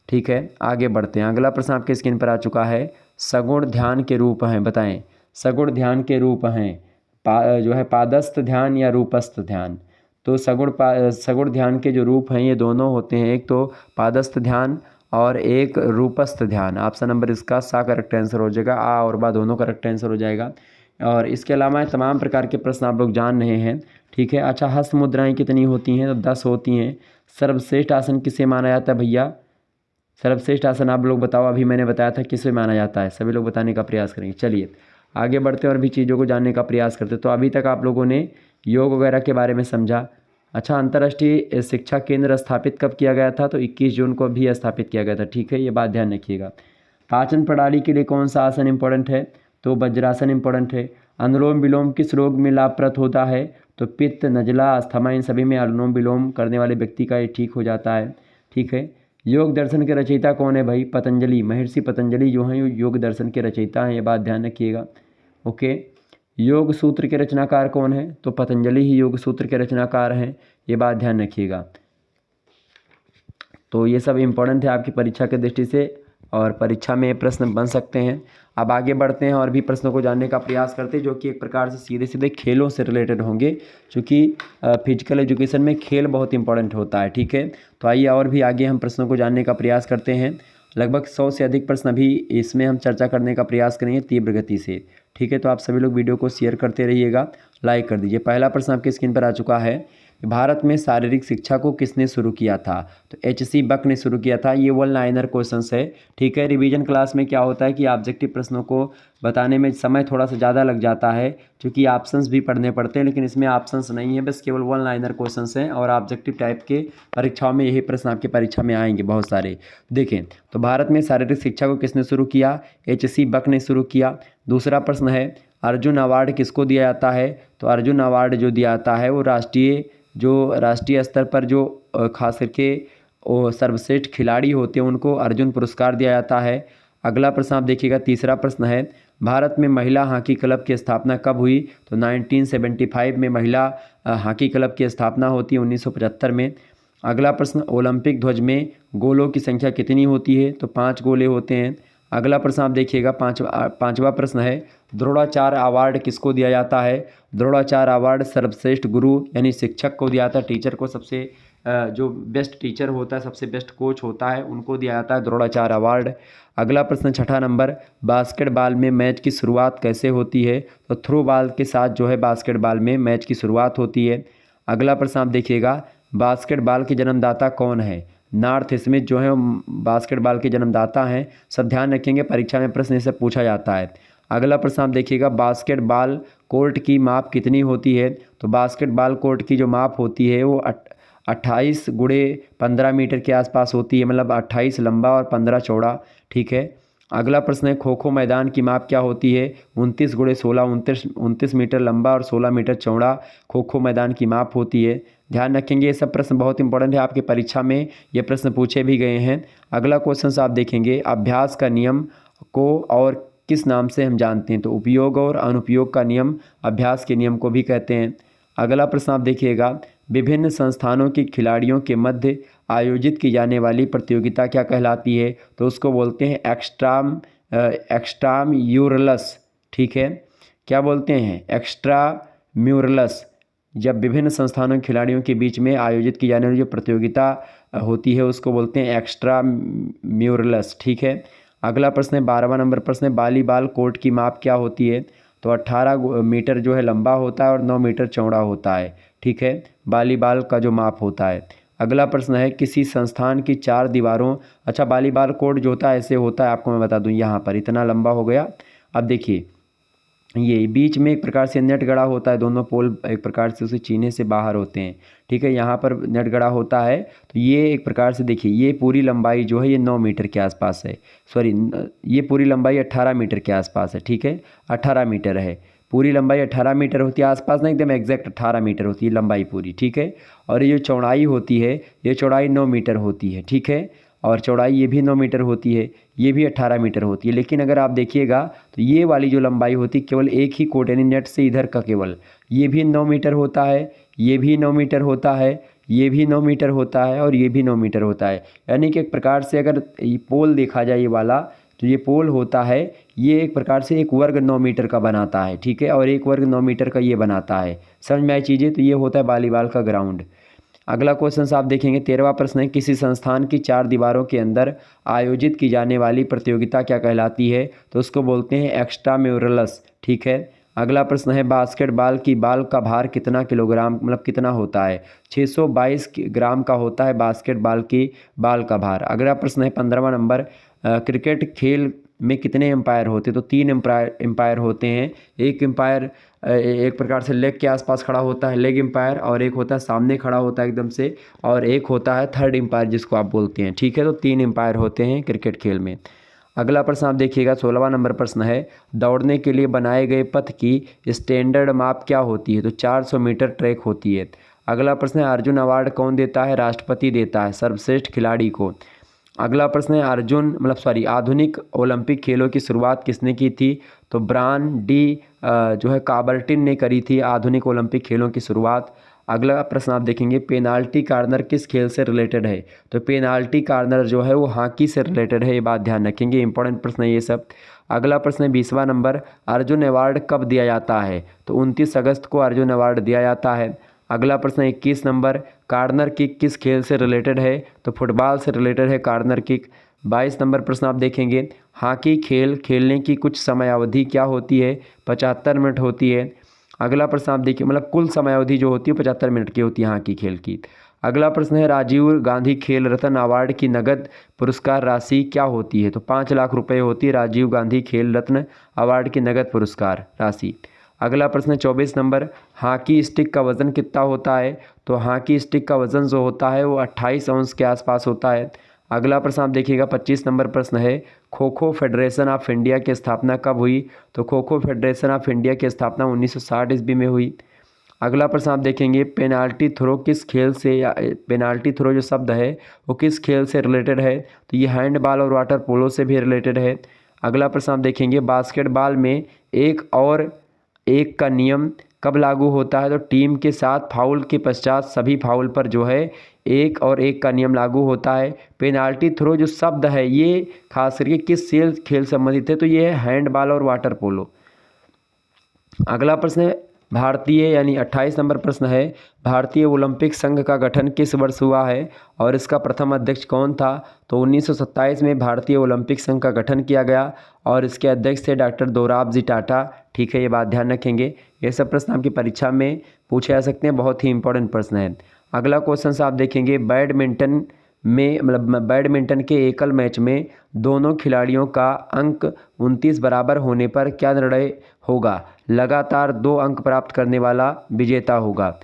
ठीक है। आगे बढ़ते हैं। अगला प्रश्न आपके स्क्रीन पर आ चुका है, सगुण ध्यान के रूप हैं, बताएं। सगुण ध्यान के रूप हैं जो है पादस्थ ध्यान या रूपस्थ ध्यान? तो सगुण ध्यान के जो रूप हैं ये दोनों होते हैं, एक तो पादस्थ ध्यान और एक रूपस्थ ध्यान। ऑप्शन नंबर इसका सा करेक्ट आंसर हो जाएगा। आ और बा दोनों करेक्ट आंसर हो जाएगा। और इसके अलावा तमाम प्रकार के प्रश्न आप लोग जान रहे हैं, ठीक है। अच्छा, हस्त मुद्राएं कितनी होती हैं? तो 10 होती हैं। सर्वश्रेष्ठ आसन किसे माना जाता है भैया? सर्वश्रेष्ठ आसन आप लोग बताओ, अभी मैंने बताया था किसे माना जाता है, सभी लोग बताने का प्रयास करेंगे। चलिए आगे बढ़ते हैं और भी चीज़ों को जानने का प्रयास करते हैं। तो अभी तक आप लोगों ने योग वगैरह के बारे में समझा। अच्छा, अंतर्राष्ट्रीय शिक्षा केंद्र स्थापित कब किया गया था? तो 21 जून को भी स्थापित किया गया था, ठीक है। ये बात ध्यान रखिएगा। पाचन प्रणाली के लिए कौन सा आसन इंपॉर्टेंट है? तो वज्रासन इंपॉर्टेंट है। अनुलोम विलोम किस रोग में लाभप्रद होता है? तो पित्त, नजला, अस्थमा, इन सभी में अनुलोम विलोम करने वाले व्यक्ति का ये ठीक हो जाता है, ठीक है। योग दर्शन के रचयिता कौन है भाई? पतंजलि, महर्षि पतंजलि जो हैं योग दर्शन के रचयिता हैं, ये बात ध्यान रखिएगा, ओके। योग सूत्र के रचनाकार कौन है? तो पतंजलि ही योग सूत्र के रचनाकार हैं, ये बात ध्यान रखिएगा। तो ये सब इम्पोर्टेंट है आपकी परीक्षा के दृष्टि से और परीक्षा में प्रश्न बन सकते हैं। अब आगे बढ़ते हैं और भी प्रश्नों को जानने का प्रयास करते हैं जो कि एक प्रकार से सीधे सीधे खेलों से रिलेटेड होंगे, क्योंकि फिजिकल एजुकेशन में खेल बहुत इंपॉर्टेंट होता है, ठीक है। तो आइए और भी आगे हम प्रश्नों को जानने का प्रयास करते हैं। लगभग 100 से अधिक प्रश्न अभी इसमें हम चर्चा करने का प्रयास करेंगे तीव्र गति से, ठीक है। तो आप सभी लोग वीडियो को शेयर करते रहिएगा, लाइक कर दीजिए। पहला प्रश्न आपके स्क्रीन पर आ चुका है, भारत में शारीरिक शिक्षा को किसने शुरू किया था? तो एच.सी. बक ने शुरू किया था। ये वन लाइनर क्वेश्चंस है, ठीक है। रिवीजन क्लास में क्या होता है कि ऑब्जेक्टिव प्रश्नों को बताने में समय थोड़ा सा ज़्यादा लग जाता है, क्योंकि ऑप्शंस भी पढ़ने पड़ते हैं, लेकिन इसमें ऑप्शंस नहीं है, बस केवल वन लाइनर क्वेश्चंस हैं। और ऑब्जेक्टिव टाइप के परीक्षाओं में यही प्रश्न आपकी परीक्षा में आएंगे बहुत सारे। देखें, तो भारत में शारीरिक शिक्षा को किसने शुरू किया? एच.सी. बक ने शुरू किया। दूसरा प्रश्न है, अर्जुन अवार्ड किसको दिया जाता है? तो अर्जुन अवार्ड जो दिया जाता है वो राष्ट्रीय स्तर पर जो खास करके सर्वश्रेष्ठ खिलाड़ी होते हैं उनको अर्जुन पुरस्कार दिया जाता है। अगला प्रश्न आप देखिएगा, तीसरा प्रश्न है, भारत में महिला हॉकी क्लब की स्थापना कब हुई? तो 1975 में महिला हॉकी क्लब की स्थापना होती है, 1975 में। अगला प्रश्न, ओलंपिक ध्वज में गोलों की संख्या कितनी होती है? तो 5 गोले होते हैं। अगला प्रश्न आप देखिएगा, पांचवा प्रश्न है, द्रोणाचार्य अवार्ड किसको दिया जाता है? द्रोणाचार्य अवार्ड सर्वश्रेष्ठ गुरु यानी शिक्षक को दिया जाता है। टीचर को सबसे जो बेस्ट टीचर होता है, सबसे बेस्ट कोच होता है, उनको दिया जाता है द्रोणाचार्य अवार्ड। अगला प्रश्न, छठा नंबर, बास्केटबॉल में मैच की शुरुआत कैसे होती है? तो थ्रो बॉल के साथ जो है बास्केटबॉल में मैच की शुरुआत होती है। अगला प्रश्न आप देखिएगा, बास्केटबॉल के जन्मदाता कौन है? नॉर्थ स्मिथ जो है बास्केटबॉल के जन्मदाता हैं। सब ध्यान रखेंगे, परीक्षा में प्रश्न इसे पूछा जाता है। अगला प्रश्न आप देखिएगा, बास्केटबॉल कोर्ट की माप कितनी होती है? तो बास्केटबॉल कोर्ट की जो माप होती है वो 28 गुणे 15 मीटर के आसपास होती है, मतलब 28 लंबा और 15 चौड़ा, ठीक है। अगला प्रश्न है, खो खो मैदान की माप क्या होती है? 29 गुणे 16, 29 मीटर लंबा और 16 मीटर चौड़ा खो खो मैदान की माप होती है। ध्यान रखेंगे, ये सब प्रश्न बहुत इंपॉर्टेंट है, आपकी परीक्षा में ये प्रश्न पूछे भी गए हैं। अगला क्वेश्चन आप देखेंगे, अभ्यास का नियम को और किस नाम से हम जानते हैं? तो उपयोग और अनुपयोग का नियम अभ्यास के नियम को भी कहते हैं। अगला प्रश्न आप देखिएगा, विभिन्न संस्थानों के खिलाड़ियों के मध्य आयोजित की जाने वाली प्रतियोगिता क्या कहलाती है? तो उसको बोलते हैं एक्स्ट्राम्यूरलस, ठीक है। क्या बोलते हैं? एक्स्ट्रा म्यूरलस, जब विभिन्न संस्थानों के खिलाड़ियों के बीच में आयोजित की जाने वाली जो प्रतियोगिता होती है उसको बोलते हैं एक्स्ट्रा म्यूरल्स। ठीक है। अगला प्रश्न है 12वां नंबर प्रश्न है वॉलीबॉल कोर्ट की माप क्या होती है? तो 18 मीटर जो है लंबा होता है और 9 मीटर चौड़ा होता है। ठीक है, वॉलीबॉल का जो माप होता है। अगला प्रश्न है किसी संस्थान की 4 दीवारों, अच्छा वॉलीबॉल कोर्ट जो होता है ऐसे होता है, आपको मैं बता दूं, यहाँ पर इतना लंबा हो गया। अब देखिए ये बीच में एक प्रकार से नेट गड़ा होता है, दोनों पोल एक प्रकार से उसे चीने से बाहर होते हैं। ठीक है, यहाँ पर नेट गड़ा होता है। तो ये एक प्रकार से देखिए ये पूरी लंबाई जो है ये 9 मीटर के आसपास है, सॉरी ये पूरी लंबाई 18 मीटर के आसपास है। ठीक है, 18 मीटर है, पूरी लंबाई 18 मीटर होती है, आसपास नहीं एकदम एग्जैक्ट 18 मीटर होती है लंबाई पूरी। ठीक है, और ये जो चौड़ाई होती है ये चौड़ाई 9 मीटर होती है। ठीक है, और चौड़ाई ये भी 9 मीटर होती है, ये भी 18 मीटर होती है। लेकिन अगर आप देखिएगा तो ये वाली जो लंबाई होती है केवल एक ही कोट यानी नेट से इधर का केवल ये भी 9 मीटर होता है, ये भी 9 मीटर होता है, ये भी 9 मीटर होता है और ये भी 9 मीटर होता है। यानी कि एक प्रकार से अगर ये पोल देखा जाए ये वाला तो ये पोल होता है, ये एक प्रकार से एक वर्ग 9 मीटर का बनाता है। ठीक है, और एक वर्ग 9 मीटर का ये बनाता है। समझ में आई चीज़ें? तो ये होता है वॉलीबॉल का ग्राउंड। अगला क्वेश्चन आप देखेंगे 13वां प्रश्न है किसी संस्थान की 4 दीवारों के अंदर आयोजित की जाने वाली प्रतियोगिता क्या कहलाती है? तो उसको बोलते हैं एक्स्ट्रा म्यूरल्स। ठीक है, अगला प्रश्न है बास्केटबॉल की बॉल का भार कितना किलोग्राम मतलब कितना होता है? 622 ग्राम का होता है बास्केटबॉल की बॉल का भार। अगला प्रश्न है 15वां नंबर क्रिकेट खेल में कितने एम्पायर होते हैं? तो 3 एम्पायर होते हैं। एक एम्पायर एक प्रकार से लेग के आसपास खड़ा होता है, लेग एम्पायर, और एक होता है सामने खड़ा होता है एकदम से, और एक होता है थर्ड एम्पायर जिसको आप बोलते हैं। ठीक है, तो 3 एम्पायर होते हैं क्रिकेट खेल में। अगला प्रश्न आप देखिएगा 16वां नंबर प्रश्न है दौड़ने के लिए बनाए गए पथ की स्टैंडर्ड माप क्या होती है? तो 400 मीटर ट्रैक होती है। अगला प्रश्न है अर्जुन अवार्ड कौन देता है? राष्ट्रपति देता है सर्वश्रेष्ठ खिलाड़ी को। अगला प्रश्न है आधुनिक ओलंपिक खेलों की शुरुआत किसने की थी? तो ब्रायन डी जो है काबर्टिन ने करी थी आधुनिक ओलंपिक खेलों की शुरुआत। अगला प्रश्न आप देखेंगे पेनाल्टी कार्नर किस खेल से रिलेटेड है? तो पेनाल्टी कार्नर जो है वो हॉकी से रिलेटेड है, ये बात ध्यान रखेंगे, इंपॉर्टेंट प्रश्न है ये सब। अगला प्रश्न है 20वां नंबर अर्जुन अवार्ड कब दिया जाता है? तो 29 अगस्त को अर्जुन अवार्ड दिया जाता है। अगला प्रश्न 21 नंबर कार्नर किक किस खेल से रिलेटेड है? तो फुटबॉल से रिलेटेड है कार्नर किक। 22 नंबर प्रश्न आप देखेंगे हॉकी खेल खेलने की कुछ समय अवधि क्या होती है? 75 मिनट होती है। अगला प्रश्न आप देखिए मतलब कुल समय अवधि जो होती है 75 मिनट की होती है हॉकी खेल की। अगला प्रश्न है राजीव गांधी खेल रत्न अवार्ड की नगद पुरस्कार राशि क्या होती है? तो 5 लाख रुपए होती है राजीव गांधी खेल रत्न अवार्ड की नगद पुरस्कार राशि। अगला प्रश्न है 24 नंबर हॉकी स्टिक का वज़न कितना होता है? तो हॉकी स्टिक का वज़न जो होता है वो 28 औंस के आसपास होता है। अगला प्रश्न आप देखिएगा 25 नंबर प्रश्न है kho kho federation of India की स्थापना कब हुई? तो kho kho federation of India की स्थापना 1960 ईस्वी में हुई। अगला प्रश्न आप देखेंगे पेनाल्टी थ्रो किस खेल से या पेनाल्टी थ्रो जो शब्द है वो किस खेल से रिलेटेड है? तो ये हैंडबॉल और वाटर पोलो से भी रिलेटेड है। अगला प्रश्न आप देखेंगे बास्केटबॉल में एक और एक का नियम कब लागू होता है? तो टीम के साथ फाउल के पश्चात सभी फाउल पर जो है एक और एक का नियम लागू होता है। पेनाल्टी थ्रो जो शब्द है ये खास करके किस खेल संबंधित है? तो ये है हैंडबॉल और वाटर पोलो। अगला प्रश्न है भारतीय यानी 28 नंबर प्रश्न है भारतीय ओलंपिक संघ का गठन किस वर्ष हुआ है और इसका प्रथम अध्यक्ष कौन था? तो 1927 में भारतीय ओलंपिक संघ का गठन किया गया और इसके अध्यक्ष थे डॉक्टर दोराबजी टाटा। ठीक है, ये बात ध्यान रखेंगे, ये सब प्रश्न आपकी परीक्षा में पूछे जा सकते हैं, बहुत ही इंपॉर्टेंट प्रश्न है। अगला क्वेश्चन से आप देखेंगे बैडमिंटन के एकल मैच में दोनों खिलाड़ियों का अंक 29 बराबर होने पर क्या निर्णय होगा? लगातार 2 अंक प्राप्त करने वाला विजेता होगा।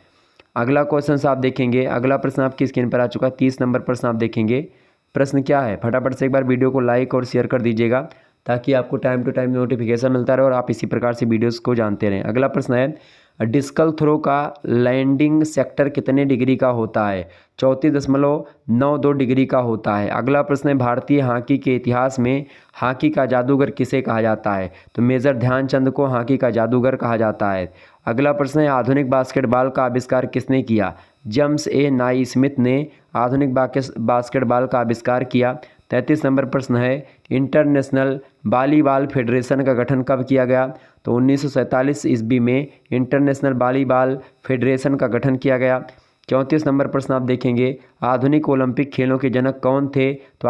अगला क्वेश्चन से आप देखेंगे, अगला प्रश्न आपकी स्क्रीन पर आ चुका है 30 नंबर प्रश्न आप देखेंगे। प्रश्न क्या है फटाफट से एक बार वीडियो को लाइक और शेयर कर दीजिएगा ताकि आपको टाइम टू टाइम नोटिफिकेशन मिलता रहे और आप इसी प्रकार से वीडियोस को जानते रहें। अगला प्रश्न है डिस्कल थ्रो का लैंडिंग सेक्टर कितने डिग्री का होता है? 34.92 डिग्री का होता है। अगला प्रश्न है भारतीय हॉकी के इतिहास में हॉकी का जादूगर किसे कहा जाता है? तो मेजर ध्यानचंद को हॉकी का जादूगर कहा जाता है। अगला प्रश्न है आधुनिक बास्केटबॉल का आविष्कार किसने किया? जेम्स ए नाइस्मिथ ने आधुनिक बास्केटबॉल का आविष्कार किया। 33 नंबर प्रश्न है इंटरनेशनल वॉलीबॉल फेडरेशन का गठन कब किया गया? तो 1947 ईस्वी में इंटरनेशनल वॉलीबॉल फेडरेशन का गठन किया गया। 34 नंबर प्रश्न आप देखेंगे आधुनिक ओलंपिक खेलों के जनक कौन थे? तो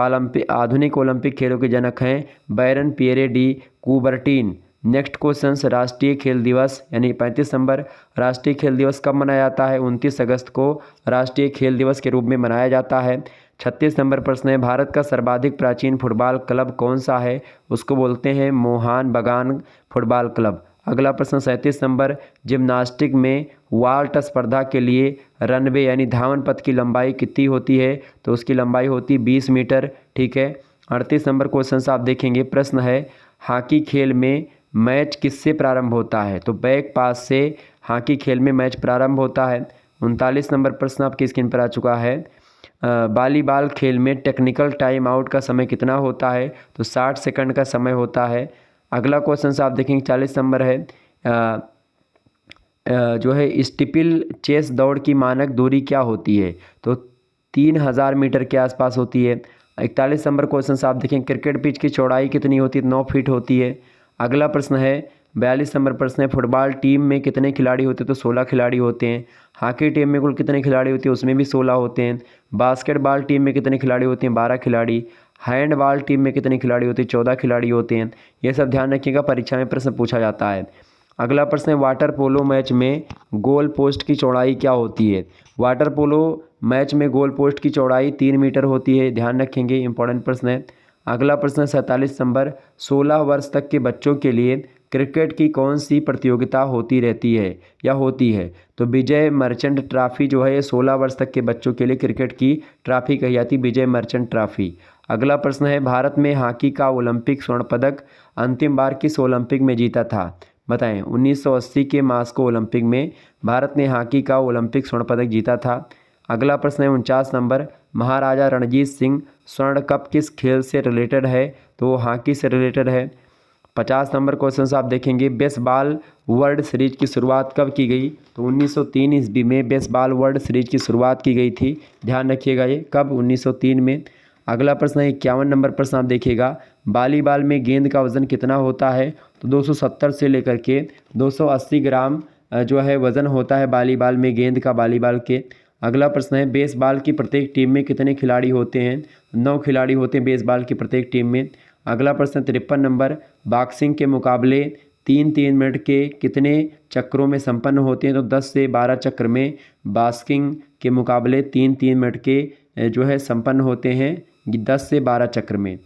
आधुनिक ओलंपिक खेलों के जनक हैं बैरन पियरे डी कूबर्टिन। नेक्स्ट क्वेश्चन राष्ट्रीय खेल दिवस यानी 35 नंबर राष्ट्रीय खेल दिवस कब मनाया जाता है? 29 अगस्त को राष्ट्रीय खेल दिवस के रूप में मनाया जाता है। 36 नंबर प्रश्न है भारत का सर्वाधिक प्राचीन फुटबॉल क्लब कौन सा है? उसको बोलते हैं मोहन बगान फुटबॉल क्लब। अगला प्रश्न 37 नंबर जिम्नास्टिक में वाल्ट स्पर्धा के लिए रनवे यानी धावन पथ की लंबाई कितनी होती है? तो उसकी लंबाई होती 20 मीटर। ठीक है। 38 नंबर क्वेश्चन आप देखेंगे प्रश्न है हॉकी खेल में मैच किससे प्रारंभ होता है? तो बैक पास से हॉकी खेल में मैच प्रारंभ होता है। 39 नंबर प्रश्न आपकी स्क्रीन पर आ चुका है वॉलीबॉल खेल में टेक्निकल टाइम आउट का समय कितना होता है? तो 60 सेकंड का समय होता है। अगला क्वेश्चन आप देखेंगे 40 नंबर है जो है स्टीपल चेस दौड़ की मानक दूरी क्या होती है? तो 3000 मीटर के आसपास होती है। 41 नंबर क्वेश्चन आप देखें क्रिकेट पिच की चौड़ाई कितनी होती है? 9 फीट होती है। अगला प्रश्न है 42 नंबर प्रश्न है फुटबॉल टीम में कितने खिलाड़ी होते हैं? तो 16 खिलाड़ी होते हैं। हॉकी टीम में कुल कितने खिलाड़ी होते हैं? उसमें भी 16 होते हैं। बास्केटबॉल टीम में कितने खिलाड़ी होते हैं? 12 खिलाड़ी। हैंडबॉल टीम में कितने खिलाड़ी होते हैं? 14 खिलाड़ी होते हैं। ये सब ध्यान रखिएगा, परीक्षा में प्रश्न पूछा जाता है। अगला प्रश्न है वाटर पोलो मैच में गोल पोस्ट की चौड़ाई क्या होती है? वाटर पोलो मैच में गोल पोस्ट की चौड़ाई 3 मीटर होती है। ध्यान रखेंगे, इंपॉर्टेंट प्रश्न है। अगला प्रश्न 47 नंबर 16 वर्ष तक के बच्चों के लिए क्रिकेट की कौन सी प्रतियोगिता होती रहती है या होती है? तो विजय मर्चेंट ट्रॉफी जो है ये 16 वर्ष तक के बच्चों के लिए क्रिकेट की ट्रॉफी कही जाती है, विजय मर्चेंट ट्रॉफी। अगला प्रश्न है भारत में हॉकी का ओलंपिक स्वर्ण पदक अंतिम बार किस ओलंपिक में जीता था? बताएं। 1980 के मास्को ओलंपिक में भारत ने हॉकी का ओलंपिक स्वर्ण पदक जीता था। अगला प्रश्न है 49 नंबर महाराजा रणजीत सिंह स्वर्ण कप किस खेल से रिलेटेड है? तो हॉकी से रिलेटेड है। 50 नंबर क्वेश्चन आप देखेंगे बेसबॉल वर्ल्ड सीरीज की शुरुआत कब की गई? तो 1903 ईस्वी में बेसबॉल वर्ल्ड सीरीज की शुरुआत की गई थी। ध्यान रखिएगा ये कब? 1903 में। अगला प्रश्न है 51 नंबर प्रश्न आप देखिएगा वॉलीबॉल में गेंद का वजन कितना होता है? तो 270 से लेकर के 280 ग्राम जो है वजन होता है वॉलीबॉल में गेंद का वॉलीबॉल के। अगला प्रश्न है बेसबॉल की प्रत्येक टीम में कितने खिलाड़ी होते हैं? 9 खिलाड़ी होते हैं बेसबॉल की प्रत्येक टीम में। अगला प्रश्न 53 नंबर बॉक्सिंग के मुकाबले 3-3 मिनट के कितने चक्रों में संपन्न होते हैं? तो 10 से 12 चक्र में बॉक्सिंग के मुकाबले 3-3 मिनट के जो है संपन्न होते हैं 10 से 12 चक्र में।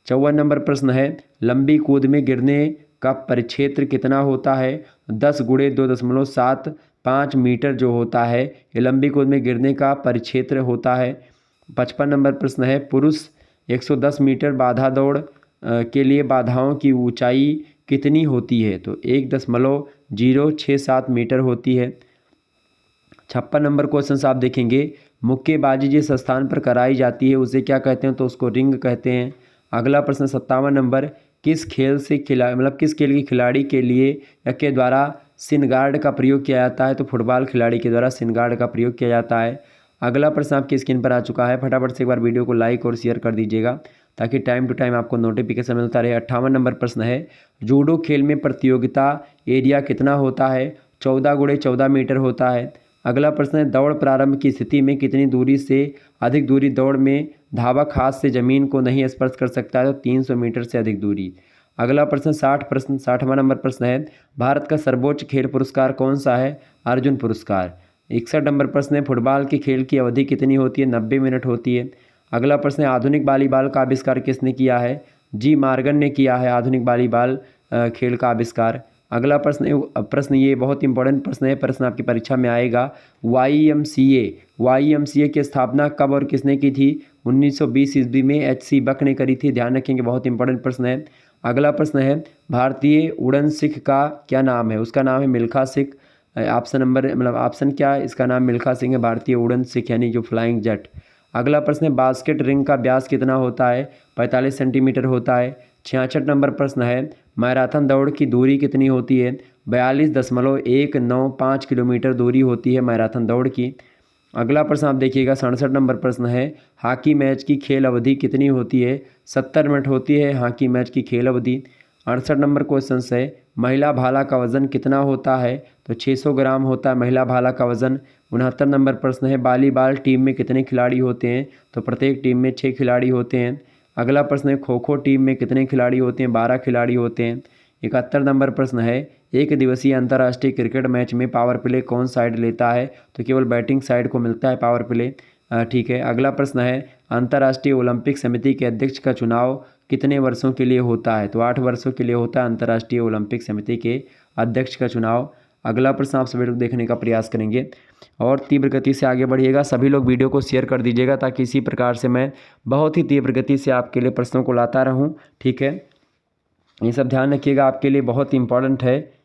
54 नंबर प्रश्न है लंबी कूद में गिरने का परिक्षेत्र कितना होता है? 10 × 2.75 मीटर जो होता है ये लंबी कूद में गिरने का परिक्षेत्र होता है। 55 नंबर प्रश्न है पुरुष 110 मीटर बाधा दौड़ के लिए बाधाओं की ऊंचाई कितनी होती है? तो 1.067 मीटर होती है। 56 नंबर क्वेश्चन आप देखेंगे मुक्केबाजी जिस स्थान पर कराई जाती है उसे क्या कहते हैं? तो उसको रिंग कहते हैं। अगला प्रश्न 57 नंबर किस खेल के खिलाड़ी के लिए या के द्वारा शिन गार्ड का प्रयोग किया जाता है? तो फुटबॉल खिलाड़ी के द्वारा शिन गार्ड का प्रयोग किया जाता है। अगला प्रश्न आपकी स्क्रीन पर आ चुका है, फटाफट से एक बार वीडियो को लाइक और शेयर कर दीजिएगा ताकि टाइम टू टाइम आपको नोटिफिकेशन मिलता रहे। 58 नंबर प्रश्न है जूडो खेल में प्रतियोगिता एरिया कितना होता है? 14 × 14 मीटर होता है। अगला प्रश्न है दौड़ प्रारंभ की स्थिति में कितनी दूरी से अधिक दूरी दौड़ में धावक हाथ से जमीन को नहीं स्पर्श कर सकता है? तो 300 मीटर से अधिक दूरी। अगला प्रश्न 60वां नंबर प्रश्न है भारत का सर्वोच्च खेल पुरस्कार कौन सा है? अर्जुन पुरस्कार। 61 नंबर प्रश्न है फुटबॉल के खेल की अवधि कितनी होती है? 90 मिनट होती है। अगला प्रश्न है आधुनिक वॉलीबॉल का आविष्कार किसने किया है? जी मॉर्गन ने किया है आधुनिक वॉलीबॉल खेल का आविष्कार। अगला प्रश्न ये बहुत इंपॉर्टेंट प्रश्न है, प्रश्न आपकी परीक्षा में आएगा। YMCA की स्थापना कब और किसने की थी? 1920 ईस्वी में HC बक ने करी थी। ध्यान रखेंगे, बहुत इंपॉर्टेंट प्रश्न है। अगला प्रश्न है भारतीय उड़न सिख का क्या नाम है? उसका नाम है मिल्खा सिंह। ऑप्शन क्या है इसका नाम? मिल्खा सिंह है भारतीय उड़न सिख यानी जो फ्लाइंग जेट। अगला प्रश्न है बास्केट रिंग का व्यास कितना होता है? 45 सेंटीमीटर होता है। 66 नंबर प्रश्न है मैराथन दौड़ की दूरी कितनी होती है? 42.195 किलोमीटर दूरी होती है मैराथन दौड़ की। अगला प्रश्न आप देखिएगा 67 नंबर प्रश्न है, हॉकी मैच की खेल अवधि कितनी होती है? 70 मिनट होती है हॉकी मैच की खेल अवधि। 68 नंबर क्वेश्चन है, महिला भाला का वजन कितना होता है? तो 600 ग्राम होता है महिला भाला का वजन। 69 नंबर प्रश्न है, वॉलीबॉल टीम में कितने खिलाड़ी होते हैं? तो प्रत्येक टीम में 6 खिलाड़ी होते हैं। अगला प्रश्न है, खो खो टीम में कितने खिलाड़ी होते हैं? 12 खिलाड़ी होते हैं। 71 नंबर प्रश्न है, एक दिवसीय अंतर्राष्ट्रीय क्रिकेट मैच में पावर प्ले कौन साइड लेता है? तो केवल बैटिंग साइड को मिलता है पावर प्ले। ठीक है। अगला प्रश्न है, अंतर्राष्ट्रीय ओलंपिक समिति के अध्यक्ष का चुनाव कितने वर्षों के लिए होता है? तो 8 वर्षों के लिए होता है अंतर्राष्ट्रीय ओलंपिक समिति के अध्यक्ष का चुनाव। अगला प्रश्न आप सभी लोग देखने का प्रयास करेंगे और तीव्र गति से आगे बढ़िएगा। सभी लोग वीडियो को शेयर कर दीजिएगा ताकि इसी प्रकार से मैं बहुत ही तीव्र गति से आपके लिए प्रश्नों को लाता रहूं। ठीक है, ये सब ध्यान रखिएगा, आपके लिए बहुत इंपॉर्टेंट है।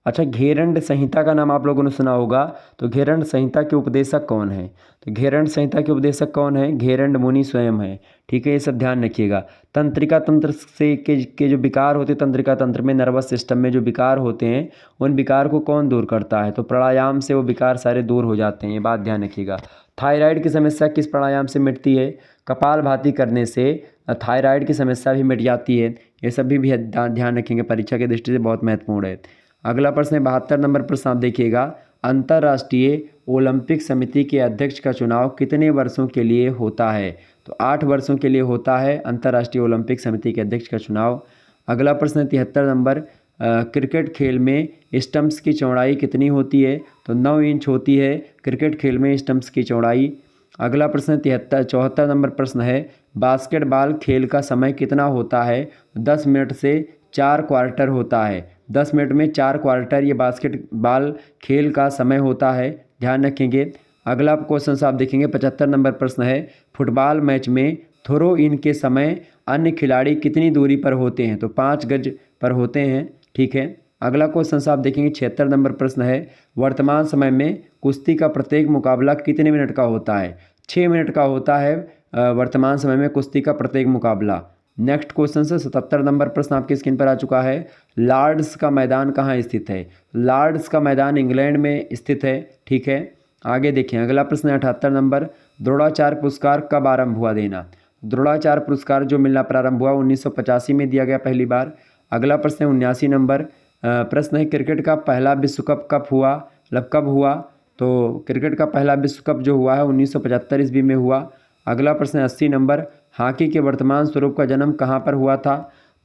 अच्छा, घेरंड संहिता का नाम आप लोगों ने सुना होगा, तो घेरंड संहिता के उपदेशक कौन है? तो घेरंड संहिता के उपदेशक कौन है? घेरंड मुनि स्वयं है। ठीक है, ये सब ध्यान रखिएगा। तंत्रिका तंत्र से के जो विकार होते हैं, तंत्रिका तंत्र में नर्वस सिस्टम में जो विकार होते हैं, उन विकार को कौन दूर करता है? तो प्राणायाम से वो विकार सारे दूर हो जाते हैं, ये बात ध्यान रखिएगा। थायराइड की समस्या किस प्राणायाम से मिटती है? कपालभाति करने से थायराइड की समस्या भी मिट जाती है। ये सब भी ध्यान रखेंगे, परीक्षा की दृष्टि से बहुत महत्वपूर्ण है। अगला प्रश्न है 72 नंबर प्रश्न आप देखिएगा, अंतर्राष्ट्रीय ओलंपिक समिति के अध्यक्ष का चुनाव कितने वर्षों के लिए होता है? तो 8 वर्षों के लिए होता है अंतर्राष्ट्रीय ओलंपिक समिति के अध्यक्ष का चुनाव। अगला प्रश्न है 73 नंबर, क्रिकेट खेल में स्टंप्स की चौड़ाई कितनी होती है? तो 9 इंच होती है क्रिकेट खेल में स्टंप्स की चौड़ाई। अगला प्रश्न है 74 नंबर प्रश्न है, बास्केटबॉल खेल का समय कितना होता है? 10 मिनट से 4 क्वार्टर होता है। 10 मिनट में 4 क्वार्टर ये बास्केटबॉल खेल का समय होता है, ध्यान रखेंगे। अगला क्वेश्चन आप देखेंगे 75 नंबर प्रश्न है, फुटबॉल मैच में थ्रो इन के समय अन्य खिलाड़ी कितनी दूरी पर होते हैं? तो 5 गज पर होते हैं। ठीक है। अगला क्वेश्चन आप देखेंगे 76 नंबर प्रश्न है, वर्तमान समय में कुश्ती का प्रत्येक मुकाबला कितने मिनट का होता है? 6 मिनट का होता है वर्तमान समय में कुश्ती का प्रत्येक मुकाबला। नेक्स्ट क्वेश्चन से 77 नंबर प्रश्न आपकी स्क्रीन पर आ चुका है, लॉर्ड्स का मैदान कहाँ स्थित है? लॉर्ड्स का मैदान इंग्लैंड में स्थित है। ठीक है, आगे देखें। अगला प्रश्न है 78 नंबर, द्रोणाचार्य पुरस्कार कब आरंभ हुआ देना? द्रोणाचार्य पुरस्कार जो मिलना प्रारंभ हुआ 1985 में दिया गया पहली बार। अगला प्रश्न है 79 नंबर, प्रश्न है क्रिकेट का पहला विश्व कप कब हुआ? मतलब कब हुआ? तो क्रिकेट का पहला विश्व कप जो हुआ है 1975 ईस्वी में हुआ। अगला प्रश्न है 80 नंबर, हॉकी के वर्तमान स्वरूप का जन्म कहाँ पर हुआ था?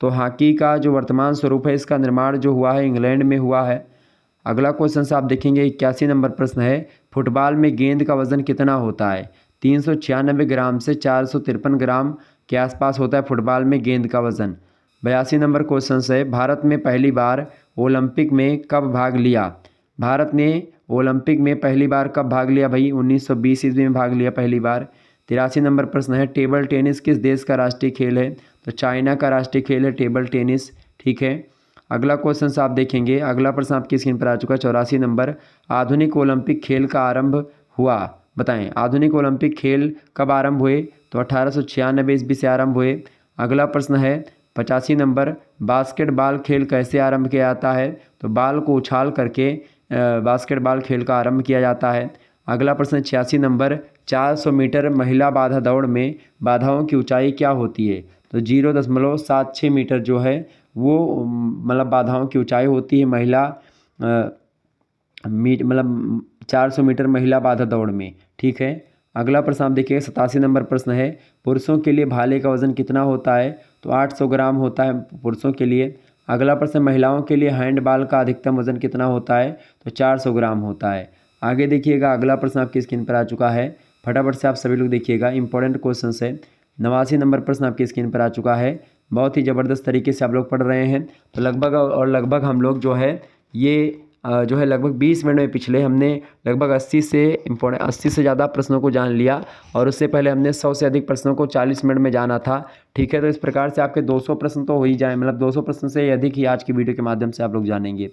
तो हॉकी का जो वर्तमान स्वरूप है इसका निर्माण जो हुआ है इंग्लैंड में हुआ है। अगला क्वेश्चन से आप देखेंगे 81 नंबर प्रश्न है, फुटबॉल में गेंद का वजन कितना होता है? 396 ग्राम से 453 ग्राम के आसपास होता है फुटबॉल में गेंद का वजन। 82 नंबर क्वेश्चन है, भारत में पहली बार ओलंपिक में कब भाग लिया? भारत ने ओलंपिक में पहली बार कब भाग लिया भाई? 1920 ईस्वी में भाग लिया पहली बार। 83 नंबर प्रश्न है, टेबल टेनिस किस देश का राष्ट्रीय खेल है? तो चाइना का राष्ट्रीय खेल है टेबल टेनिस। ठीक है। अगला क्वेश्चन से आप देखेंगे, अगला प्रश्न आपकी स्क्रीन पर आ चुका है 84 नंबर, आधुनिक ओलंपिक खेल का आरंभ हुआ, बताएं आधुनिक ओलंपिक खेल कब आरंभ हुए? तो 1896 ईस्वी से आरंभ हुए। अगला प्रश्न है 85 नंबर, बास्केटबॉल खेल कैसे आरंभ किया जाता है? तो बाल को उछाल करके बास्केटबॉल खेल का आरंभ किया जाता है। अगला प्रश्न 86 नंबर, 400 मीटर महिला बाधा दौड़ में बाधाओं की ऊंचाई क्या होती है? तो 0.76 मीटर जो है वो मतलब बाधाओं की ऊंचाई होती है महिला मतलब 400 मीटर महिला बाधा दौड़ में। ठीक है। अगला प्रश्न आप देखिए 87 नंबर प्रश्न है, पुरुषों के लिए भाले का वजन कितना होता है? तो 800 ग्राम होता है पुरुषों के लिए। अगला प्रश्न, महिलाओं के लिए हैंडबॉल का अधिकतम वजन कितना होता है? तो 400 ग्राम होता है। आगे देखिएगा, अगला प्रश्न आपकी स्क्रीन पर आ चुका है, फटाफट से आप सभी लोग देखिएगा, इंपॉर्टेंट क्वेश्चन है। 89 नंबर प्रश्न आपकी स्क्रीन पर आ चुका है, बहुत ही ज़बरदस्त तरीके से आप लोग पढ़ रहे हैं। तो लगभग हम लोग जो है ये जो है लगभग 20 मिनट में पिछले हमने लगभग 80 से ज़्यादा प्रश्नों को जान लिया और उससे पहले हमने 100 से अधिक प्रश्नों को 40 मिनट में जाना था। ठीक है, तो इस प्रकार से आपके 200 प्रश्न तो हो ही जाए, मतलब 200 प्रश्न से अधिक ही आज की वीडियो के माध्यम से आप लोग जानेंगे।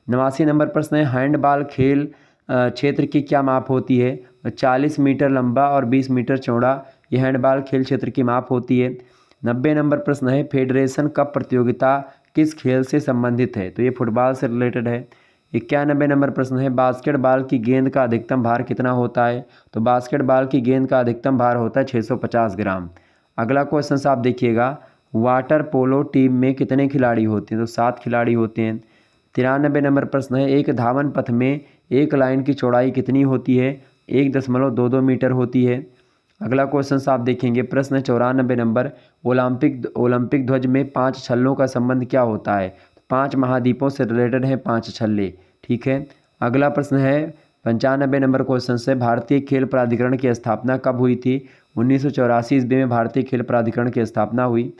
89 नंबर प्रश्न है, हैंडबॉल खेल क्षेत्र की क्या माप होती है? 40 मीटर लंबा और 20 मीटर चौड़ा ये हैंडबॉल खेल क्षेत्र की माप होती है। 90 नंबर प्रश्न है, फेडरेशन कप प्रतियोगिता किस खेल से संबंधित है? तो ये फुटबॉल से रिलेटेड है। 91 नंबर प्रश्न है, बास्केटबॉल की गेंद का अधिकतम भार कितना होता है? तो बास्केटबॉल की गेंद का अधिकतम भार होता है 650 ग्राम। अगला क्वेश्चन आप देखिएगा, वाटर पोलो टीम में कितने खिलाड़ी होते हैं? तो 7 खिलाड़ी होते हैं। 93 नंबर प्रश्न है, एक धावन पथ में एक लाइन की चौड़ाई कितनी होती है? 1.22 मीटर होती है। अगला क्वेश्चन आप देखेंगे, प्रश्न 94 नंबर, ओलंपिक ध्वज में 5 छल्लों का संबंध क्या होता है? 5 महाद्वीपों से रिलेटेड है 5 छल्ले। ठीक है। अगला प्रश्न है 95 नंबर क्वेश्चन से, भारतीय खेल प्राधिकरण की स्थापना कब हुई थी? 1984 ईस्वी में भारतीय खेल प्राधिकरण की स्थापना हुई।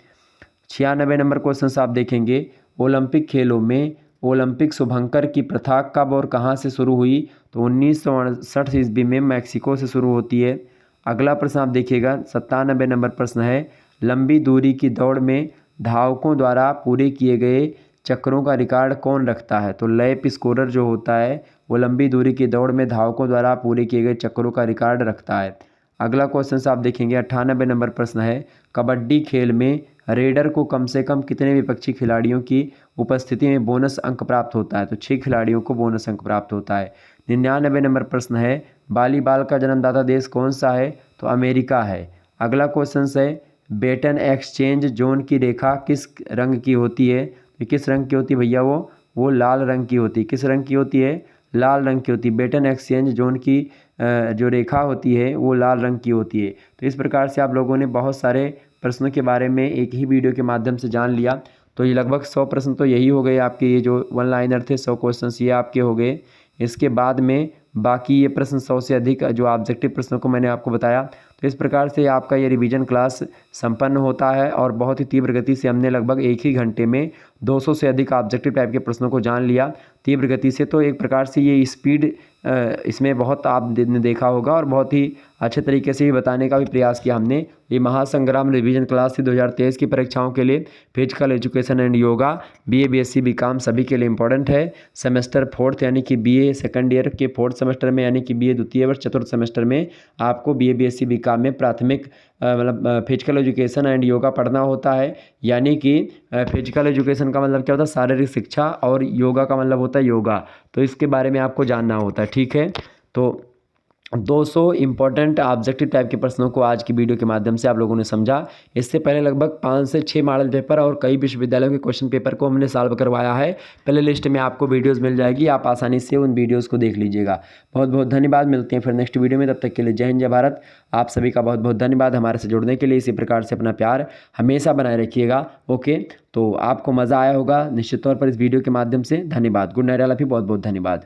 96 नंबर क्वेश्चन आप देखेंगे, ओलंपिक खेलों में ओलंपिक शुभंकर की प्रथा कब और कहाँ से शुरू हुई? तो 1968 ईस्वी में मैक्सिको से शुरू होती है। अगला प्रश्न आप देखिएगा, 97 नंबर प्रश्न है, लंबी दूरी की दौड़ में धावकों द्वारा पूरे किए गए चक्रों का रिकॉर्ड कौन रखता है? तो लैप स्कोरर जो होता है वो लंबी दूरी की दौड़ में धावकों द्वारा पूरे किए गए चक्रों का रिकॉर्ड रखता है। अगला क्वेश्चन आप देखेंगे, 98 नंबर प्रश्न है, कबड्डी खेल में रेडर को कम से कम कितने विपक्षी खिलाड़ियों की उपस्थिति में बोनस अंक प्राप्त होता है? तो 6 खिलाड़ियों को बोनस अंक प्राप्त होता है। 99 नंबर प्रश्न है, वॉलीबॉल का जन्मदाता देश कौन सा है? तो अमेरिका है। अगला क्वेश्चन है, बेटन एक्सचेंज जोन की रेखा किस रंग की होती है? तो किस रंग की होती है भैया? वो लाल रंग की होती है। किस रंग की होती है? लाल रंग की होती है। बेटन एक्सचेंज जोन की जो रेखा होती है वो लाल रंग की होती है। तो इस प्रकार से आप लोगों ने बहुत सारे प्रश्नों के बारे में एक ही वीडियो के माध्यम से जान लिया। तो ये लगभग 100 प्रश्न तो यही हो गए आपके, ये जो वन लाइनर थे 100 क्वेश्चन ये आपके हो गए। इसके बाद में बाकी ये प्रश्न 100 से अधिक जो ऑब्जेक्टिव प्रश्नों को मैंने आपको बताया। तो इस प्रकार से आपका ये रिवीजन क्लास संपन्न होता है और बहुत ही तीव्र गति से हमने लगभग एक ही घंटे में 200 से अधिक ऑब्जेक्टिव टाइप के प्रश्नों को जान लिया तीव्र गति से। तो एक प्रकार से ये स्पीड इसमें बहुत आपने देखा होगा और बहुत ही अच्छे तरीके से भी बताने का भी प्रयास किया हमने। ये महासंग्राम रिवीजन क्लास थी 2023 की परीक्षाओं के लिए। Physical education and yoga BA BSc BCom सभी के लिए इंपॉर्टेंट है। सेमेस्टर 4th यानी कि BA सेकंड ईयर के 4th सेमेस्टर में यानी कि BA द्वितीय वर्ष चतुर्थ सेमेस्टर में आपको BA BSc BCom में प्राथमिक मतलब फिजिकल एजुकेशन एंड योगा पढ़ना होता है। यानी कि फिजिकल एजुकेशन का मतलब क्या होता है? शारीरिक शिक्षा, और योगा का मतलब होता है योगा। तो इसके बारे में आपको जानना होता है। ठीक है। तो 200 इंपॉर्टेंट ऑब्जेक्टिव टाइप के प्रश्नों को आज की वीडियो के माध्यम से आप लोगों ने समझा। इससे पहले लगभग 5 से 6 मॉडल पेपर और कई विश्वविद्यालयों के क्वेश्चन पेपर को हमने सॉल्व करवाया है। प्ले लिस्ट में आपको वीडियोस मिल जाएगी, आप आसानी से उन वीडियोस को देख लीजिएगा। बहुत बहुत धन्यवाद, मिलते हैं फिर नेक्स्ट वीडियो में। तब तक के लिए जय हिंद जय भारत। आप सभी का बहुत बहुत धन्यवाद हमारे से जुड़ने के लिए। इसी प्रकार से अपना प्यार हमेशा बनाए रखिएगा। ओके, तो आपको मज़ा आया होगा निश्चित तौर पर इस वीडियो के माध्यम से। धन्यवाद। गुड नाइट, बहुत बहुत धन्यवाद।